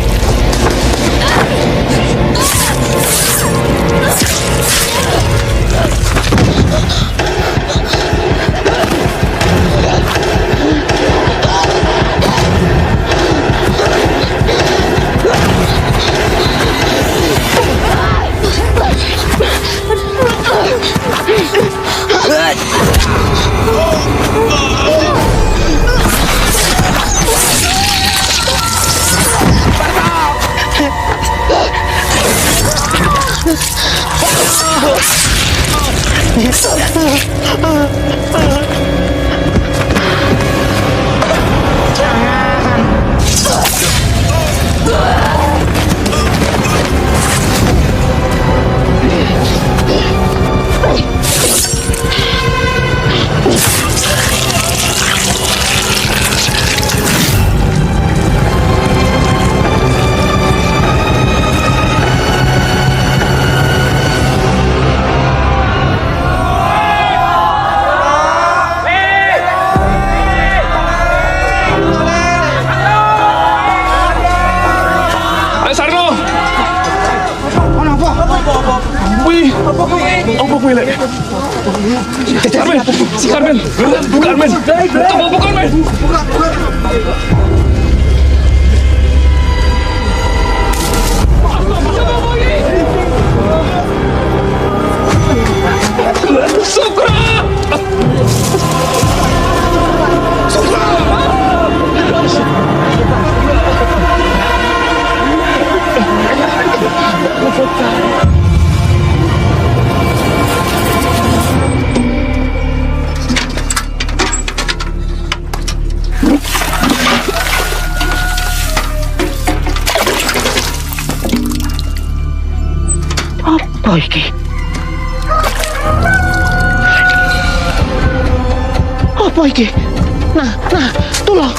Carmen, bukan men. Apa iki? Apa iki? Nah, tolong.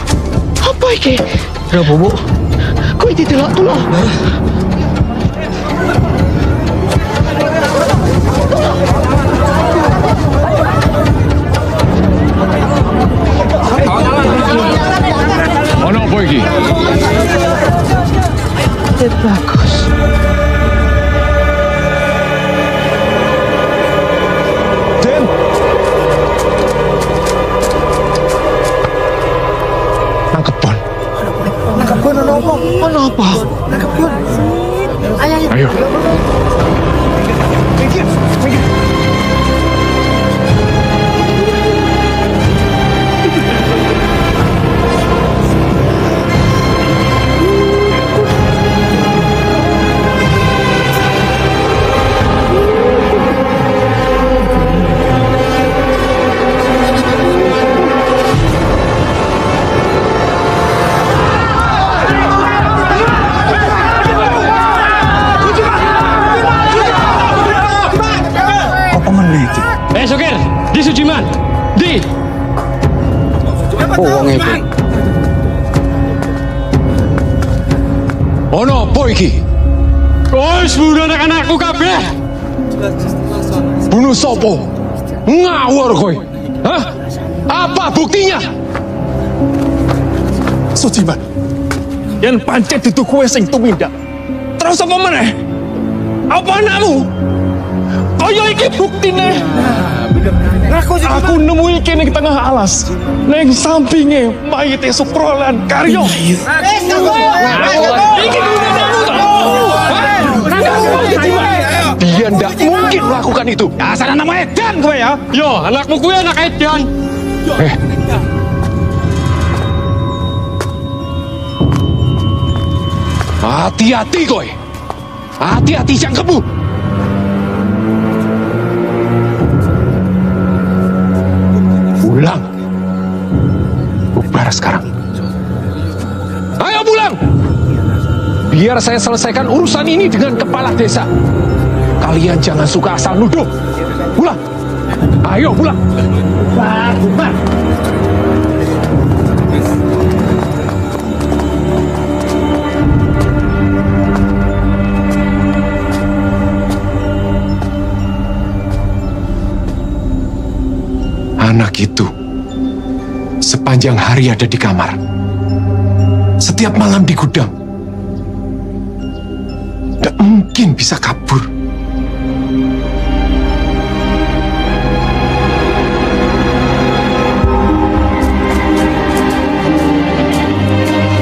Apa iki? Ya, Bu. Kok iki delok tolong. Ono apa iki? Bagus. Sokir, di Sujiman, di. Oh, wong itu. Ono apa iki? Wis bunuh anak-anakku kabeh. Bunuh sopo? Ngawur kowe. Hah? Apa buktinya? Sujiman, yang pancet itu kue sing tumindak. Terus apa meneh? Apa anakmu? Kaya iki buktine. Aku nemu iki ning tengah alas. Ning sampinge mayite Suprolan Karyo. Dia ndak mungkin melakukan itu. Asal anak edan kowe ya. Yo, anakmu kuwi anak edan. Hati-hati kowe. Hati-hati jangkepmu. Pulang. Bubar sekarang. Ayo pulang. Biar saya selesaikan urusan ini dengan kepala desa. Kalian jangan suka asal nuduh. Pulang. Ayo pulang. Bubar. Anak itu sepanjang hari ada di kamar, setiap malam di gudang. Tidak mungkin bisa kabur.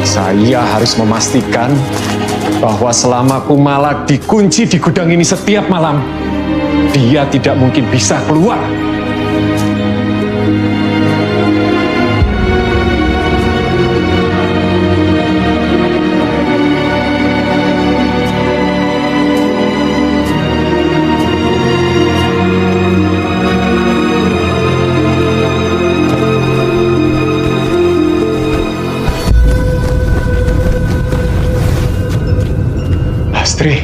Saya harus memastikan bahwa selama Kumala dikunci di gudang ini setiap malam, dia tidak mungkin bisa keluar. Astri.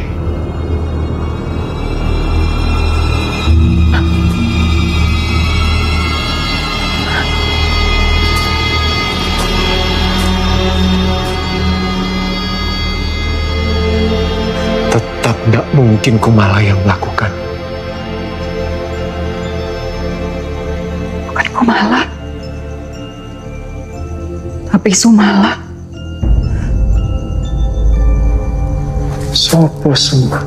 Tetap tidak mungkin Kumala yang melakukan. Bukan Kumala, tapi Sumala. Sopo semua.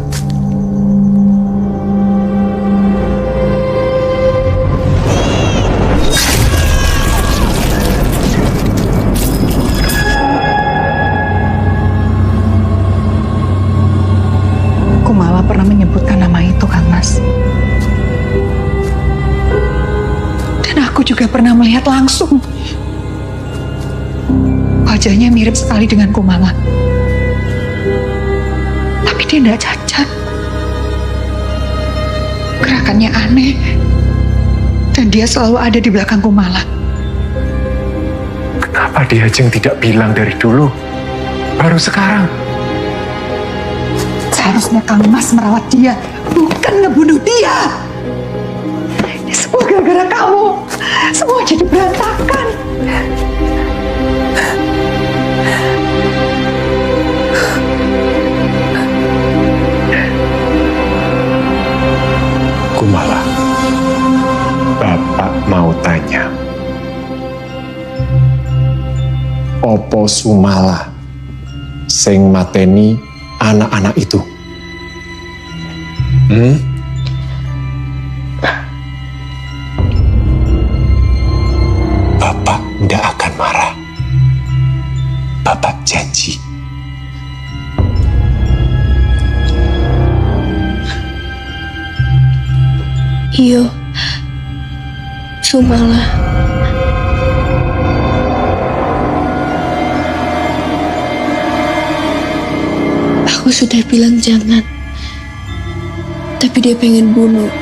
Kumala pernah menyebutkan nama itu, Kang Mas. Dan aku juga pernah melihat langsung. Wajahnya mirip sekali dengan Kumala. Tapi dia tidak cacat. Gerakannya aneh. Dan dia selalu ada di belakang Kumala. Kenapa dia Jeng tidak bilang dari dulu? Baru sekarang. Seharusnya Kang Mas merawat dia, bukan ngebunuh dia. Ini semua gara-gara kamu. Semua jadi berantakan. Kumala, Bapak mau tanya. Opo Sumala sing mateni anak-anak itu? Bapak tidak akan marah. Bapak janji. Iyo, Sumala. Aku sudah bilang jangan. Tapi dia pengen bunuh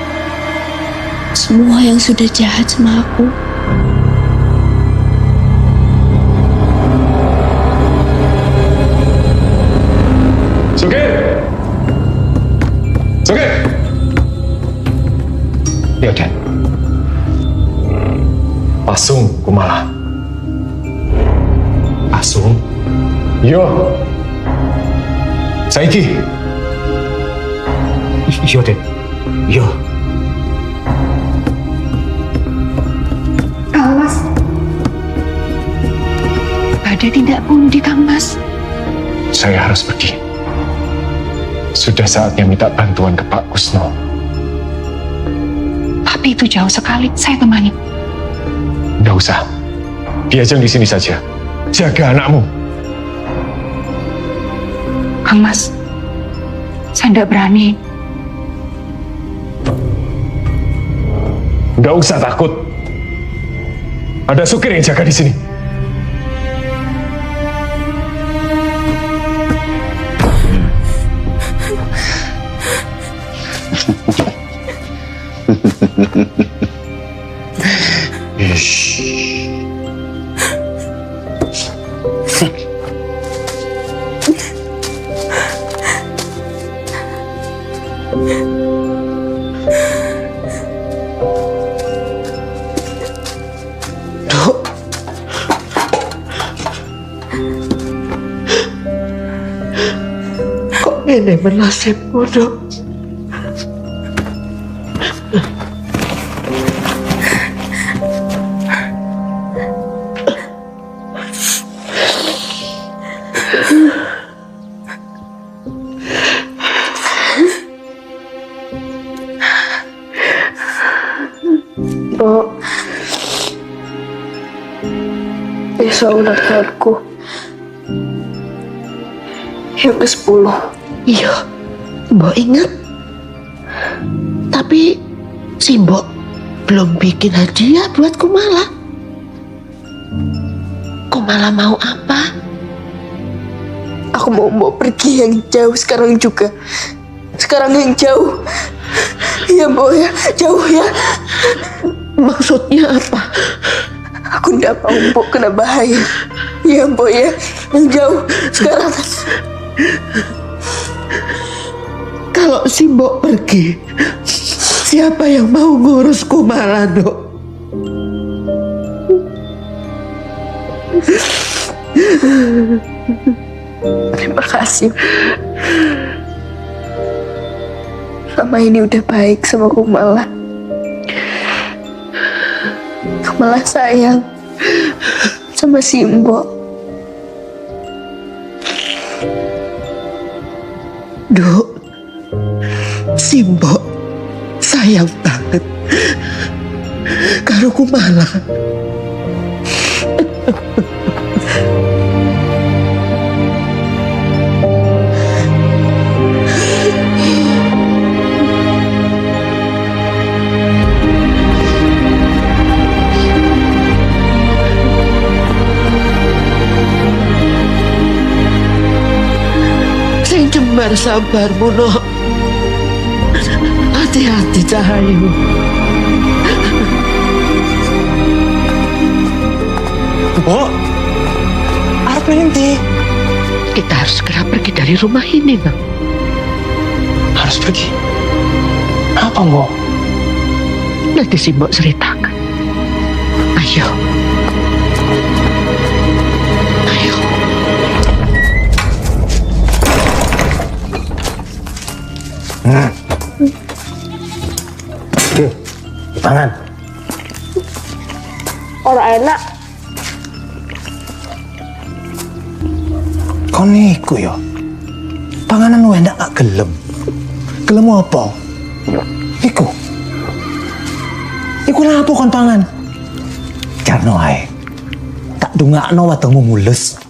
semua yang sudah jahat sama aku. Sugih! Sugih! Ya, Dan. Pasung Kumala. Pasung? Yo. Saiki. Yo, Den. Yo. Kang Mas. Pada tidak pundi, Kang Mas. Saya harus pergi. Sudah saatnya minta bantuan ke Pak Kusno. Tapi itu jauh sekali, saya temani. Nggak usah. Diajeng di sini saja. Jaga anakmu. Kang Mas, saya tidak berani. Nggak usah takut. Ada supir yang jaga di sini. Kok ini menasibmu, Dok? Dok, bisa ulatku yang ke-10. Iya, Mbok ingat. Tapi si Mbok belum bikin hadiah buat Kumala. Kumala mau apa? Aku mau pergi yang jauh sekarang juga. Sekarang yang jauh. Ya, Mbok ya, jauh ya. Maksudnya apa? Aku ndak mau Mbok kena bahaya. Ya, Mbok ya, yang jauh sekarang. Kalau si Mbok pergi, siapa yang mau ngurus Kumala, Dok? Terima kasih. Selama ini udah baik sama Kumala. Kumala sayang sama si Mbok. Dok, si Mbok sayang banget karo Kumala. Sing jembar sabarmu, Nok. Hati-hati, Cahayu. Oh, arep nanti. Kita harus segera pergi dari rumah ini, Bang. Harus pergi. Apa, Mbok? Nanti si Mbok ceritakan. Ayo. Ayo. Oke, pangan. Orang enak. Kau niku yo. Panganan lu enak gak gelem. Gelem apa? Iku. Iku lapo kon pangan? Jarno ae. Tak dungakno wadangmu mules.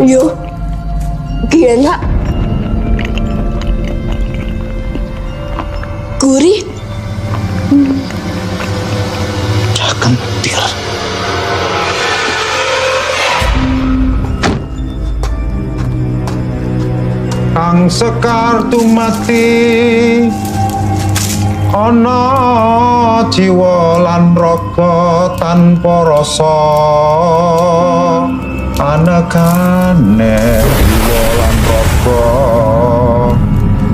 Yo, enak. gurih. Kentir. Kang Sekar tumati ana jiwa lan raga tanpa rasa anekane jiwa lan raga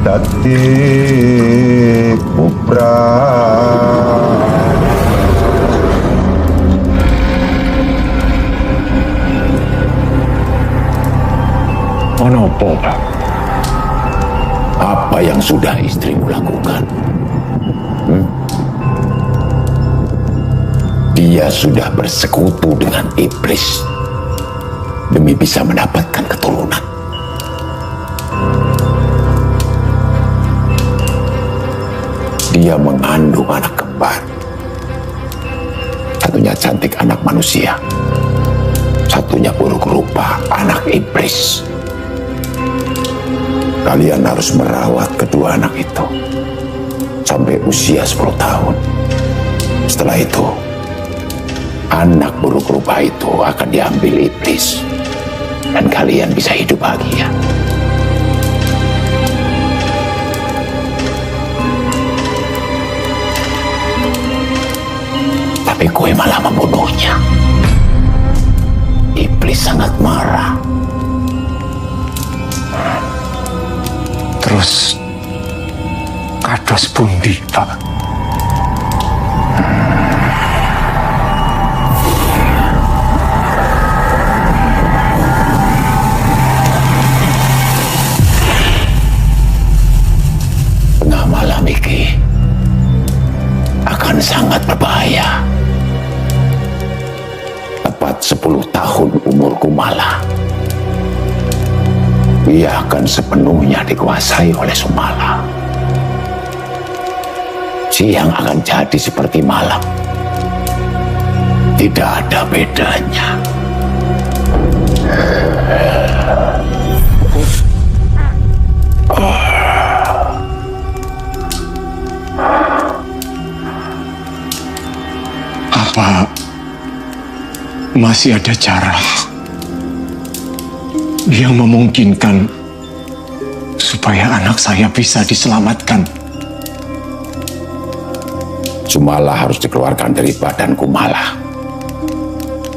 dadi kubra. Onopo, Pak? Apa yang sudah istrimu lakukan? Dia sudah bersekutu dengan iblis demi bisa mendapatkan keturunan. Dia mengandung anak kembar. Satunya cantik anak manusia, satunya buruk rupa anak iblis. Kalian harus merawat kedua anak itu sampai usia 10 tahun. Setelah itu, anak buruk rupa itu akan diambil iblis dan kalian bisa hidup bahagia. Tapi kue malah membunuhnya. Iblis sangat marah. Terus kados pundi, Pak? Tengah malam iki akan sangat berbahaya. Tepat 10 tahun umur Kumala, ia akan sepenuhnya dikuasai oleh Sumala. Siang akan jadi seperti malam. Tidak ada bedanya. Apa masih ada cara yang memungkinkan supaya anak saya bisa diselamatkan? Sumala harus dikeluarkan dari badan Kumala.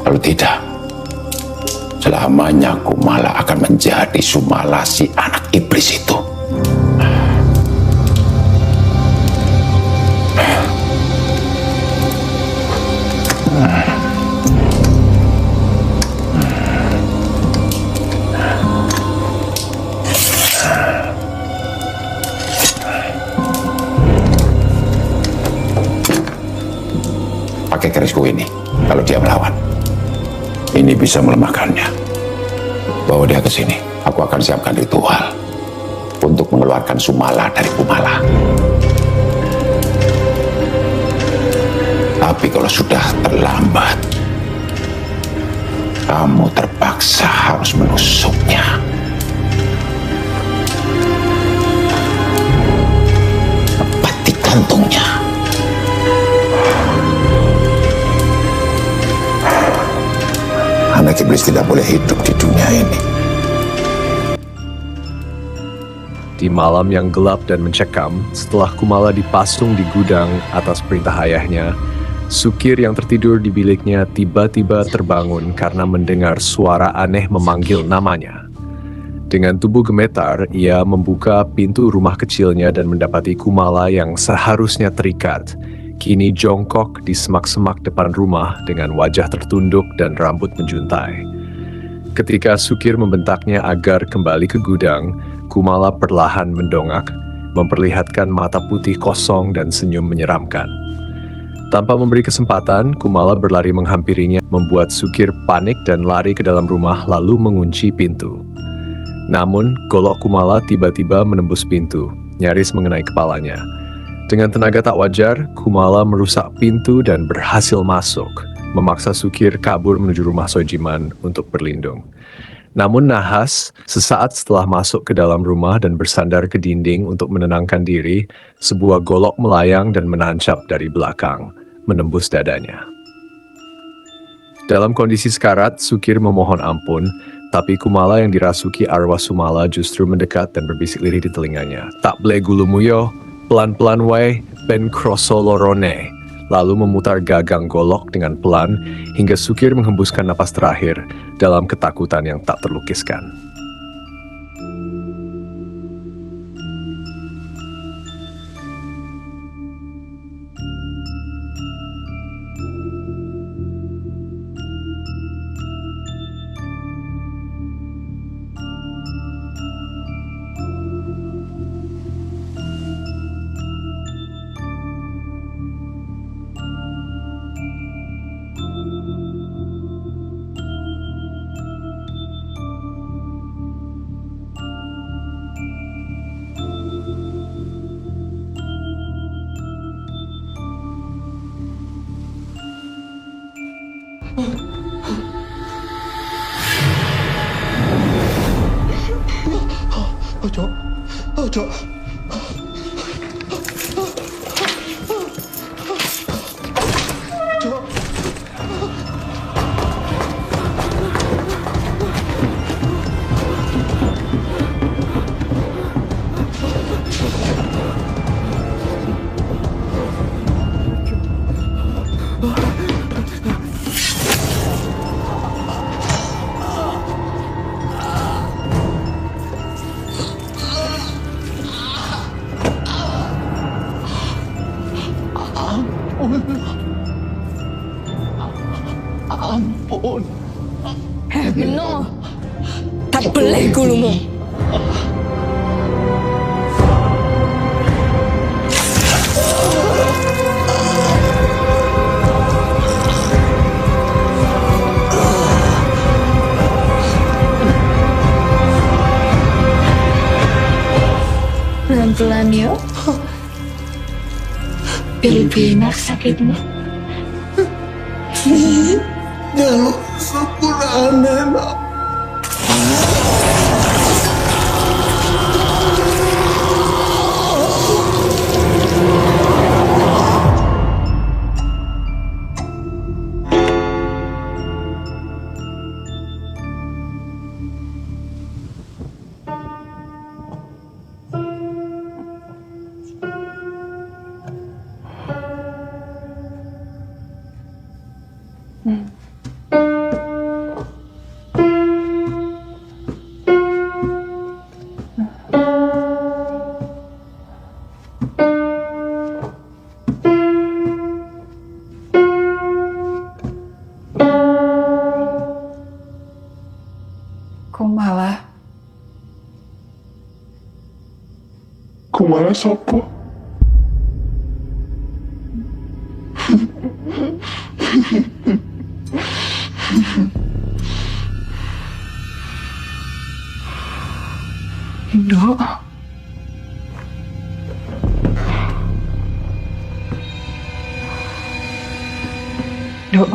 Kalau tidak, selamanya Kumala akan menjadi Sumala si anak iblis itu. Pakai kerisku ini, kalau dia melawan, ini bisa melemahkannya. Bawa dia ke sini, aku akan siapkan ritual untuk mengeluarkan Sumala dari Kumala. Tapi kalau sudah terlambat, kamu terpaksa harus menusuknya. Tepat di kantungnya. Anak iblis tidak boleh hidup di dunia ini. Di malam yang gelap dan mencekam, setelah Kumala dipasung di gudang atas perintah ayahnya, Sukir yang tertidur di biliknya tiba-tiba terbangun karena mendengar suara aneh memanggil namanya. Dengan tubuh gemetar, ia membuka pintu rumah kecilnya dan mendapati Kumala yang seharusnya terikat, kini jongkok di semak-semak depan rumah dengan wajah tertunduk dan rambut menjuntai. Ketika Sukir membentaknya agar kembali ke gudang, Kumala perlahan mendongak, memperlihatkan mata putih kosong dan senyum menyeramkan. Tanpa memberi kesempatan, Kumala berlari menghampirinya, membuat Sukir panik dan lari ke dalam rumah lalu mengunci pintu. Namun, golok Kumala tiba-tiba menembus pintu, nyaris mengenai kepalanya. Dengan tenaga tak wajar, Kumala merusak pintu dan berhasil masuk, memaksa Sukir kabur menuju rumah Soejiman untuk berlindung. Namun nahas, sesaat setelah masuk ke dalam rumah dan bersandar ke dinding untuk menenangkan diri, sebuah golok melayang dan menancap dari belakang, menembus dadanya. Dalam kondisi sekarat, Sukir memohon ampun, tapi Kumala yang dirasuki arwah Sumala justru mendekat dan berbisik lirih di telinganya. Tak ble gulumuyo, pelan-pelan wae, ben kroso lorone. Lalu memutar gagang golok dengan pelan hingga Sukir menghembuskan napas terakhir dalam ketakutan yang tak terlukiskan. Ampun. Beno. Tak boleh gulumu. Pelan-pelan yuk. Biar lebih enak sakitnya. Jangan sempurna nak. Kumala sopo? Dok. Dok.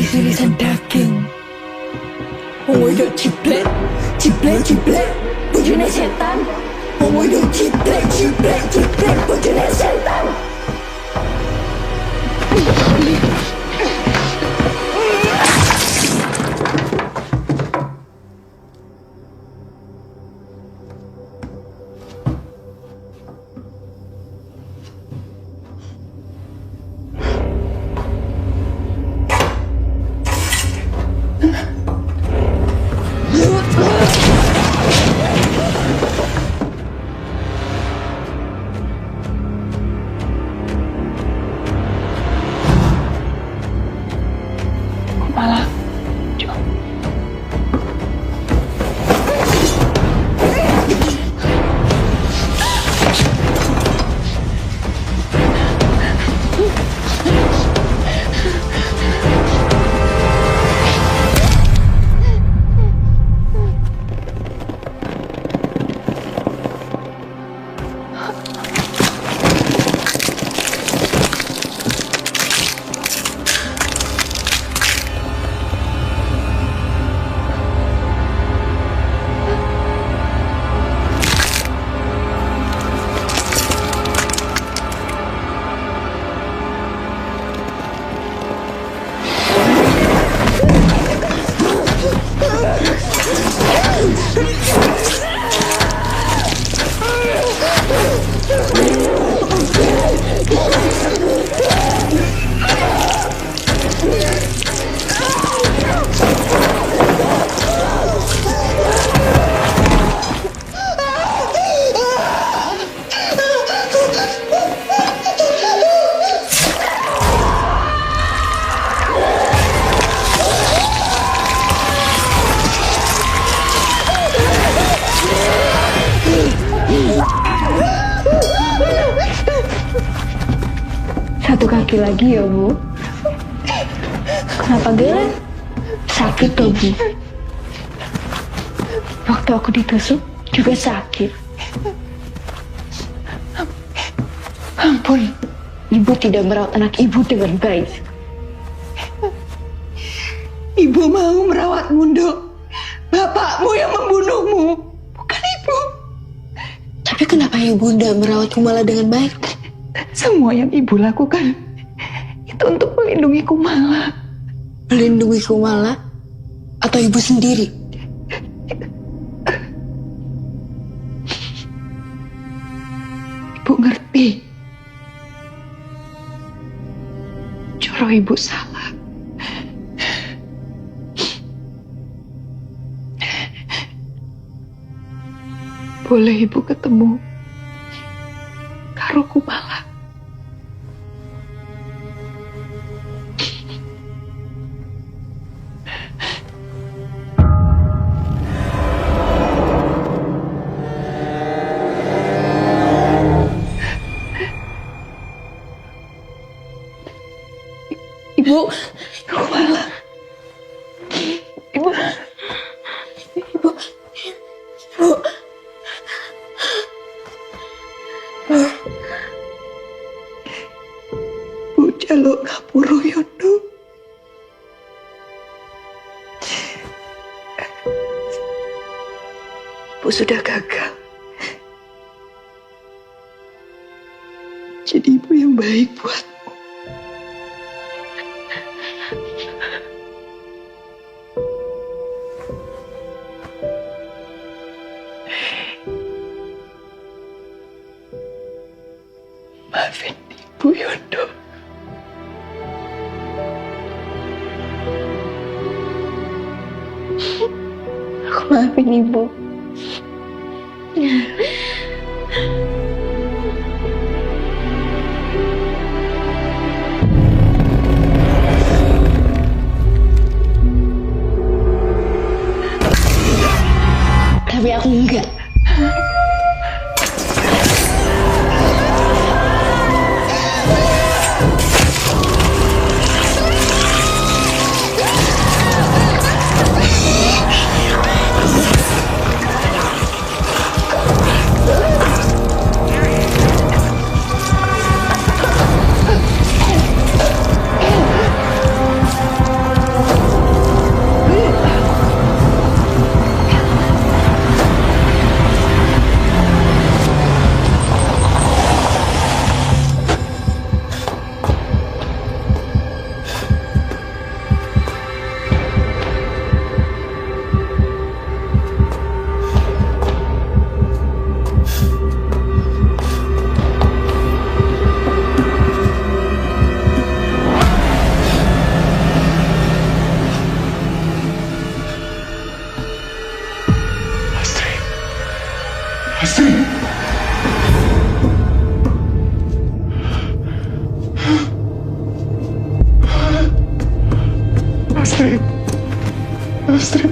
tulisan daging. Wong wedok ciblek, ciblek, ciblek, bojone setan. Wong wedok ciblek, ciblek, ciblek, bojone setan. Satu kaki lagi ya, Bu. Kenapa gerak? Sakit toh, Bu. Waktu aku ditusuk juga sakit. Ampun, Ibu tidak merawat anak Ibu dengan baik. Ibu mau merawatmu, Dok. Bapakmu yang membunuhmu, bukan Ibu. Tapi kenapa Ibu tidak merawatku malah dengan baik? Semua yang Ibu lakukan itu untuk melindungi Kumala. Melindungi Kumala? Atau Ibu sendiri? Ibu ngerti. Coro Ibu salah. Boleh Ibu ketemu karo Kumala. Ibu, Kumala. Ibu. Ibu. Ibu. Bu jaluk ngapura yono. Ibu sudah gagal. Jadi ibu yang baik buatmu. Maafin Ibu Yondo. Aku maafin Ibu. Tapi aku enggak. Astri. Astri.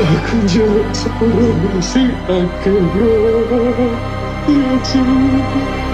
Aku jauh sepuluh si akhirnya. Ya Tuhan.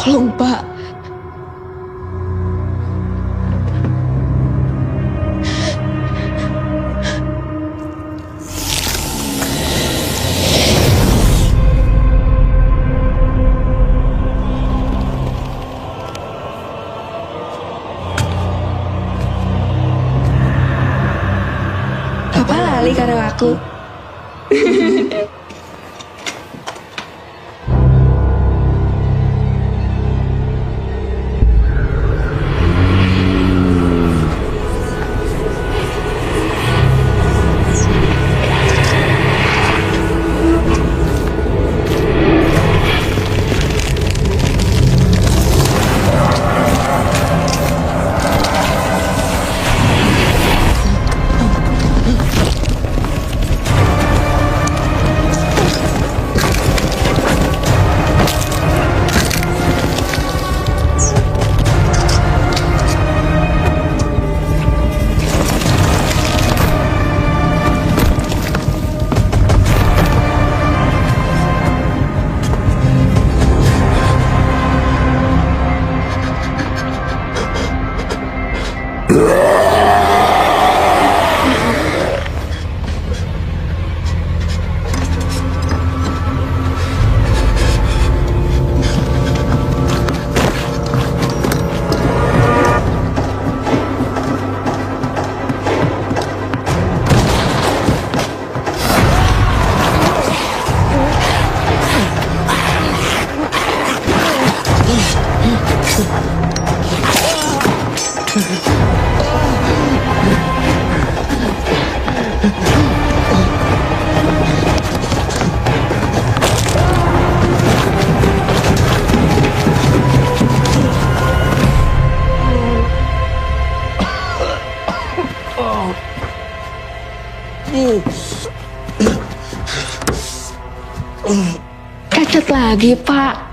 Tolong, Pak. Bapak lali karo aku. Cacat lagi, Pak.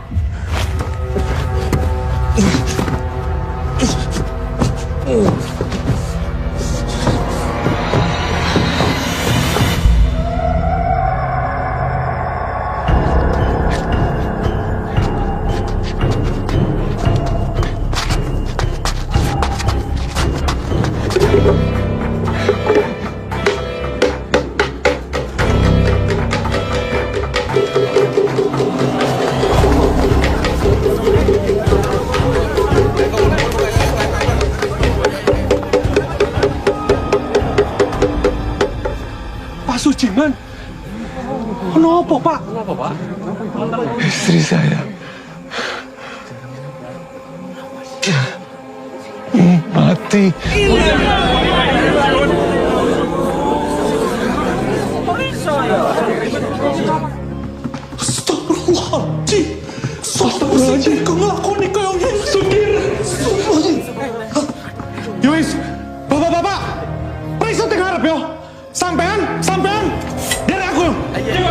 Suciman, kenapa Pak? Kenapa Pak? Istri saya mati. Astagfirullahaladzim. Astagfirullahaladzim. Kau ngelakoni kau yang sugir. Yowis, bapak-bapak, periksa tengah harap yo. Sampean, dari aku. Ayo.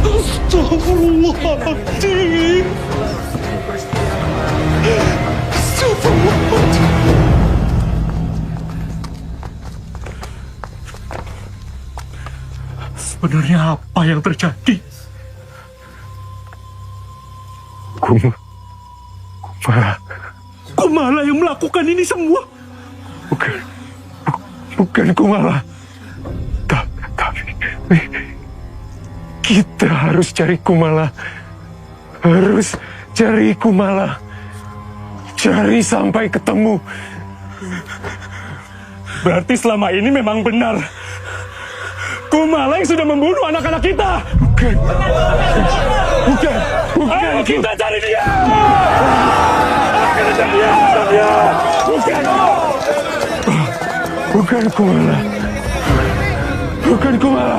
Astagfirullahaladzim. Astagfirullahaladzim. Sebenarnya apa yang terjadi? Kumala yang melakukan ini semua. Bukan Kumala. Tapi kita harus cari Kumala. Cari sampai ketemu. Berarti selama ini memang benar. Kumala yang sudah membunuh anak-anak kita. Bukan. Ayo kita cari dia. Kita cari dia. Bukan Kumala. Bukan Kumala.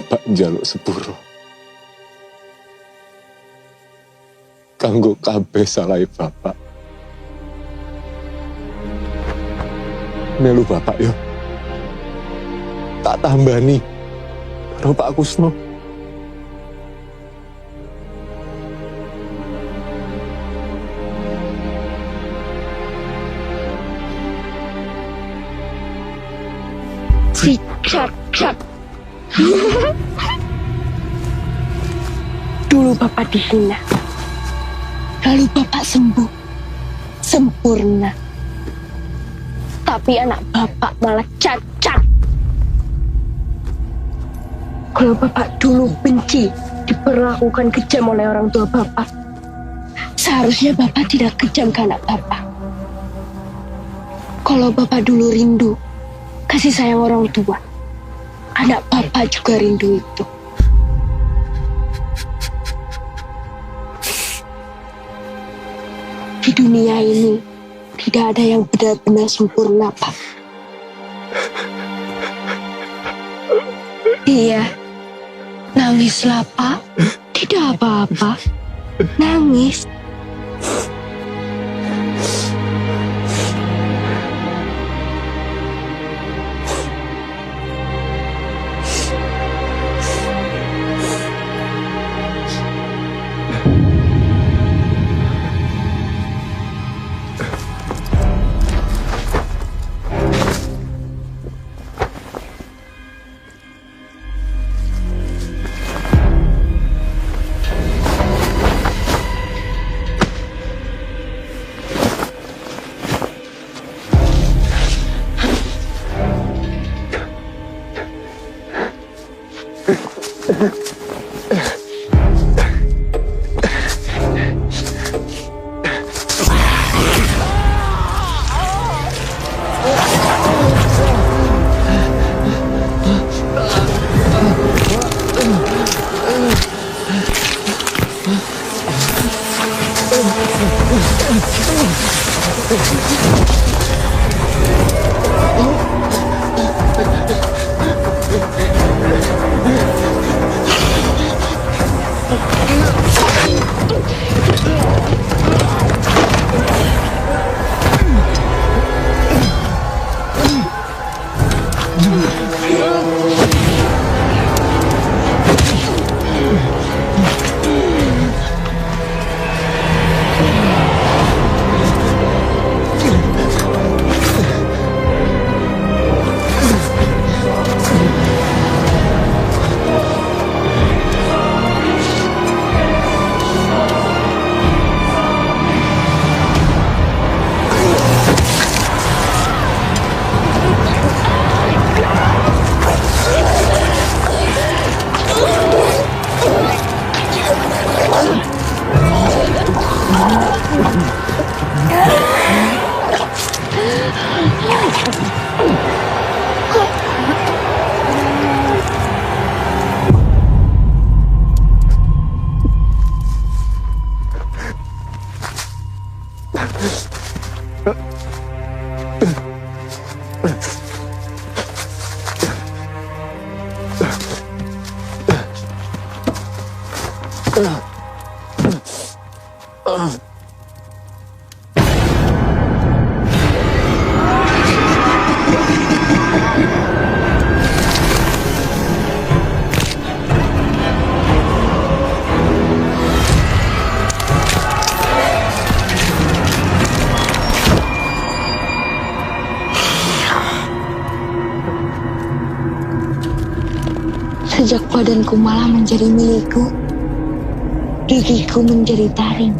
bapak njaluk sepuro. Kanggo kabeh salahe bapak. Melu bapak yo. Tak tambani karo Pak Kusno. Si cacat. Dulu Bapak dihina, lalu Bapak sembuh, sempurna. Tapi anak Bapak malah cacat. Kalau Bapak dulu benci, diperlakukan kejam oleh orang tua Bapak, seharusnya Bapak tidak kejam ke anak Bapak. Kalau Bapak dulu rindu kasih sayang orang tua, anak Bapak juga rindu itu. Di dunia ini tidak ada yang benar-benar sempurna, Pak. Iya, nangislah, Pak. Tidak apa-apa. Nangis. Sejak badanku malah menjadi milikku, gigiku menjadi taring,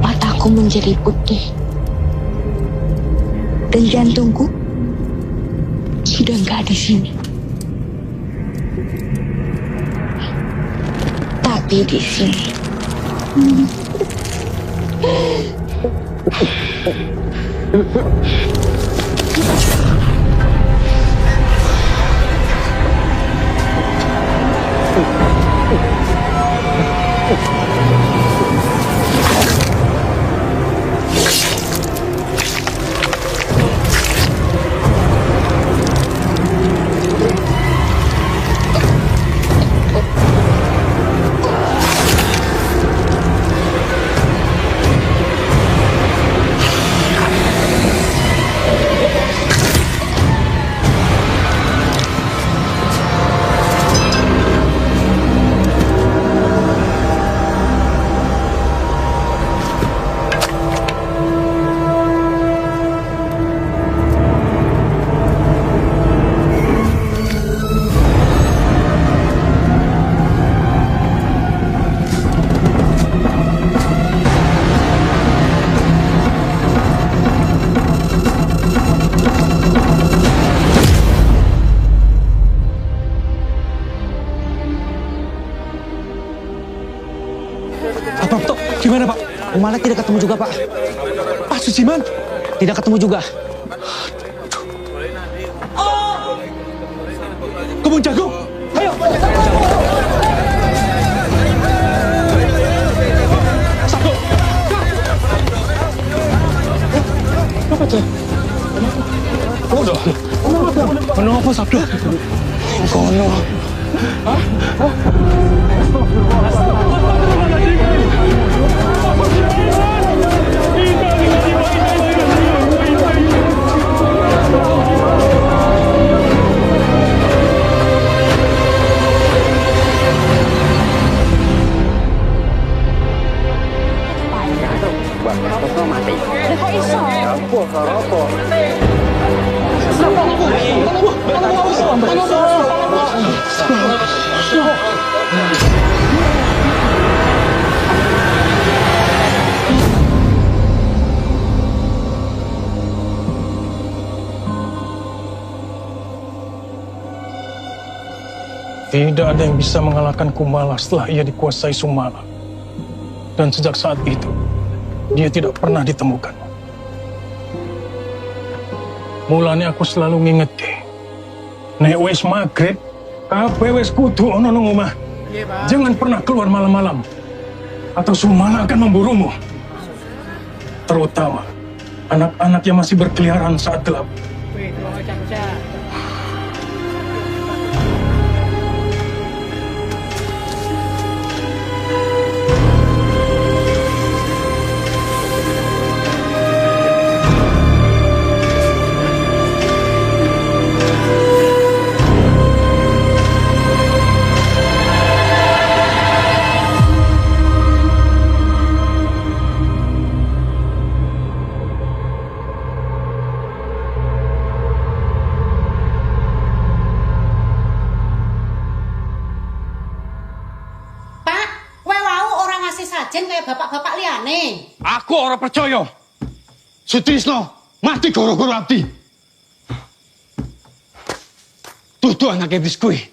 mataku menjadi putih, dan jantungku sudah nggak di sini, tapi di sini. Sumala tidak ketemu juga, Pak. Pak Sujiman? Tidak ketemu juga. Kebun jagung. Ayo. Sabdo. Apa tuh? Udah. Kenapa Sabdo? Kono. Hah? Tidak ada yang bisa mengalahkan Kumala setelah ia dikuasai Sumala. Dan sejak saat itu, dia tidak pernah ditemukan. Mulanya aku selalu ngingeti, nek wis maghrib, kabeh wis kudu ono nang omah. Jangan pernah keluar malam-malam, atau Sumala akan memburumu. Terutama anak-anak yang masih berkeliaran saat gelap. Sajen kayak bapak-bapak liane. Aku ora percaya. Sutrisno mati gara-gara abdi. Dudu anake wis kuwi.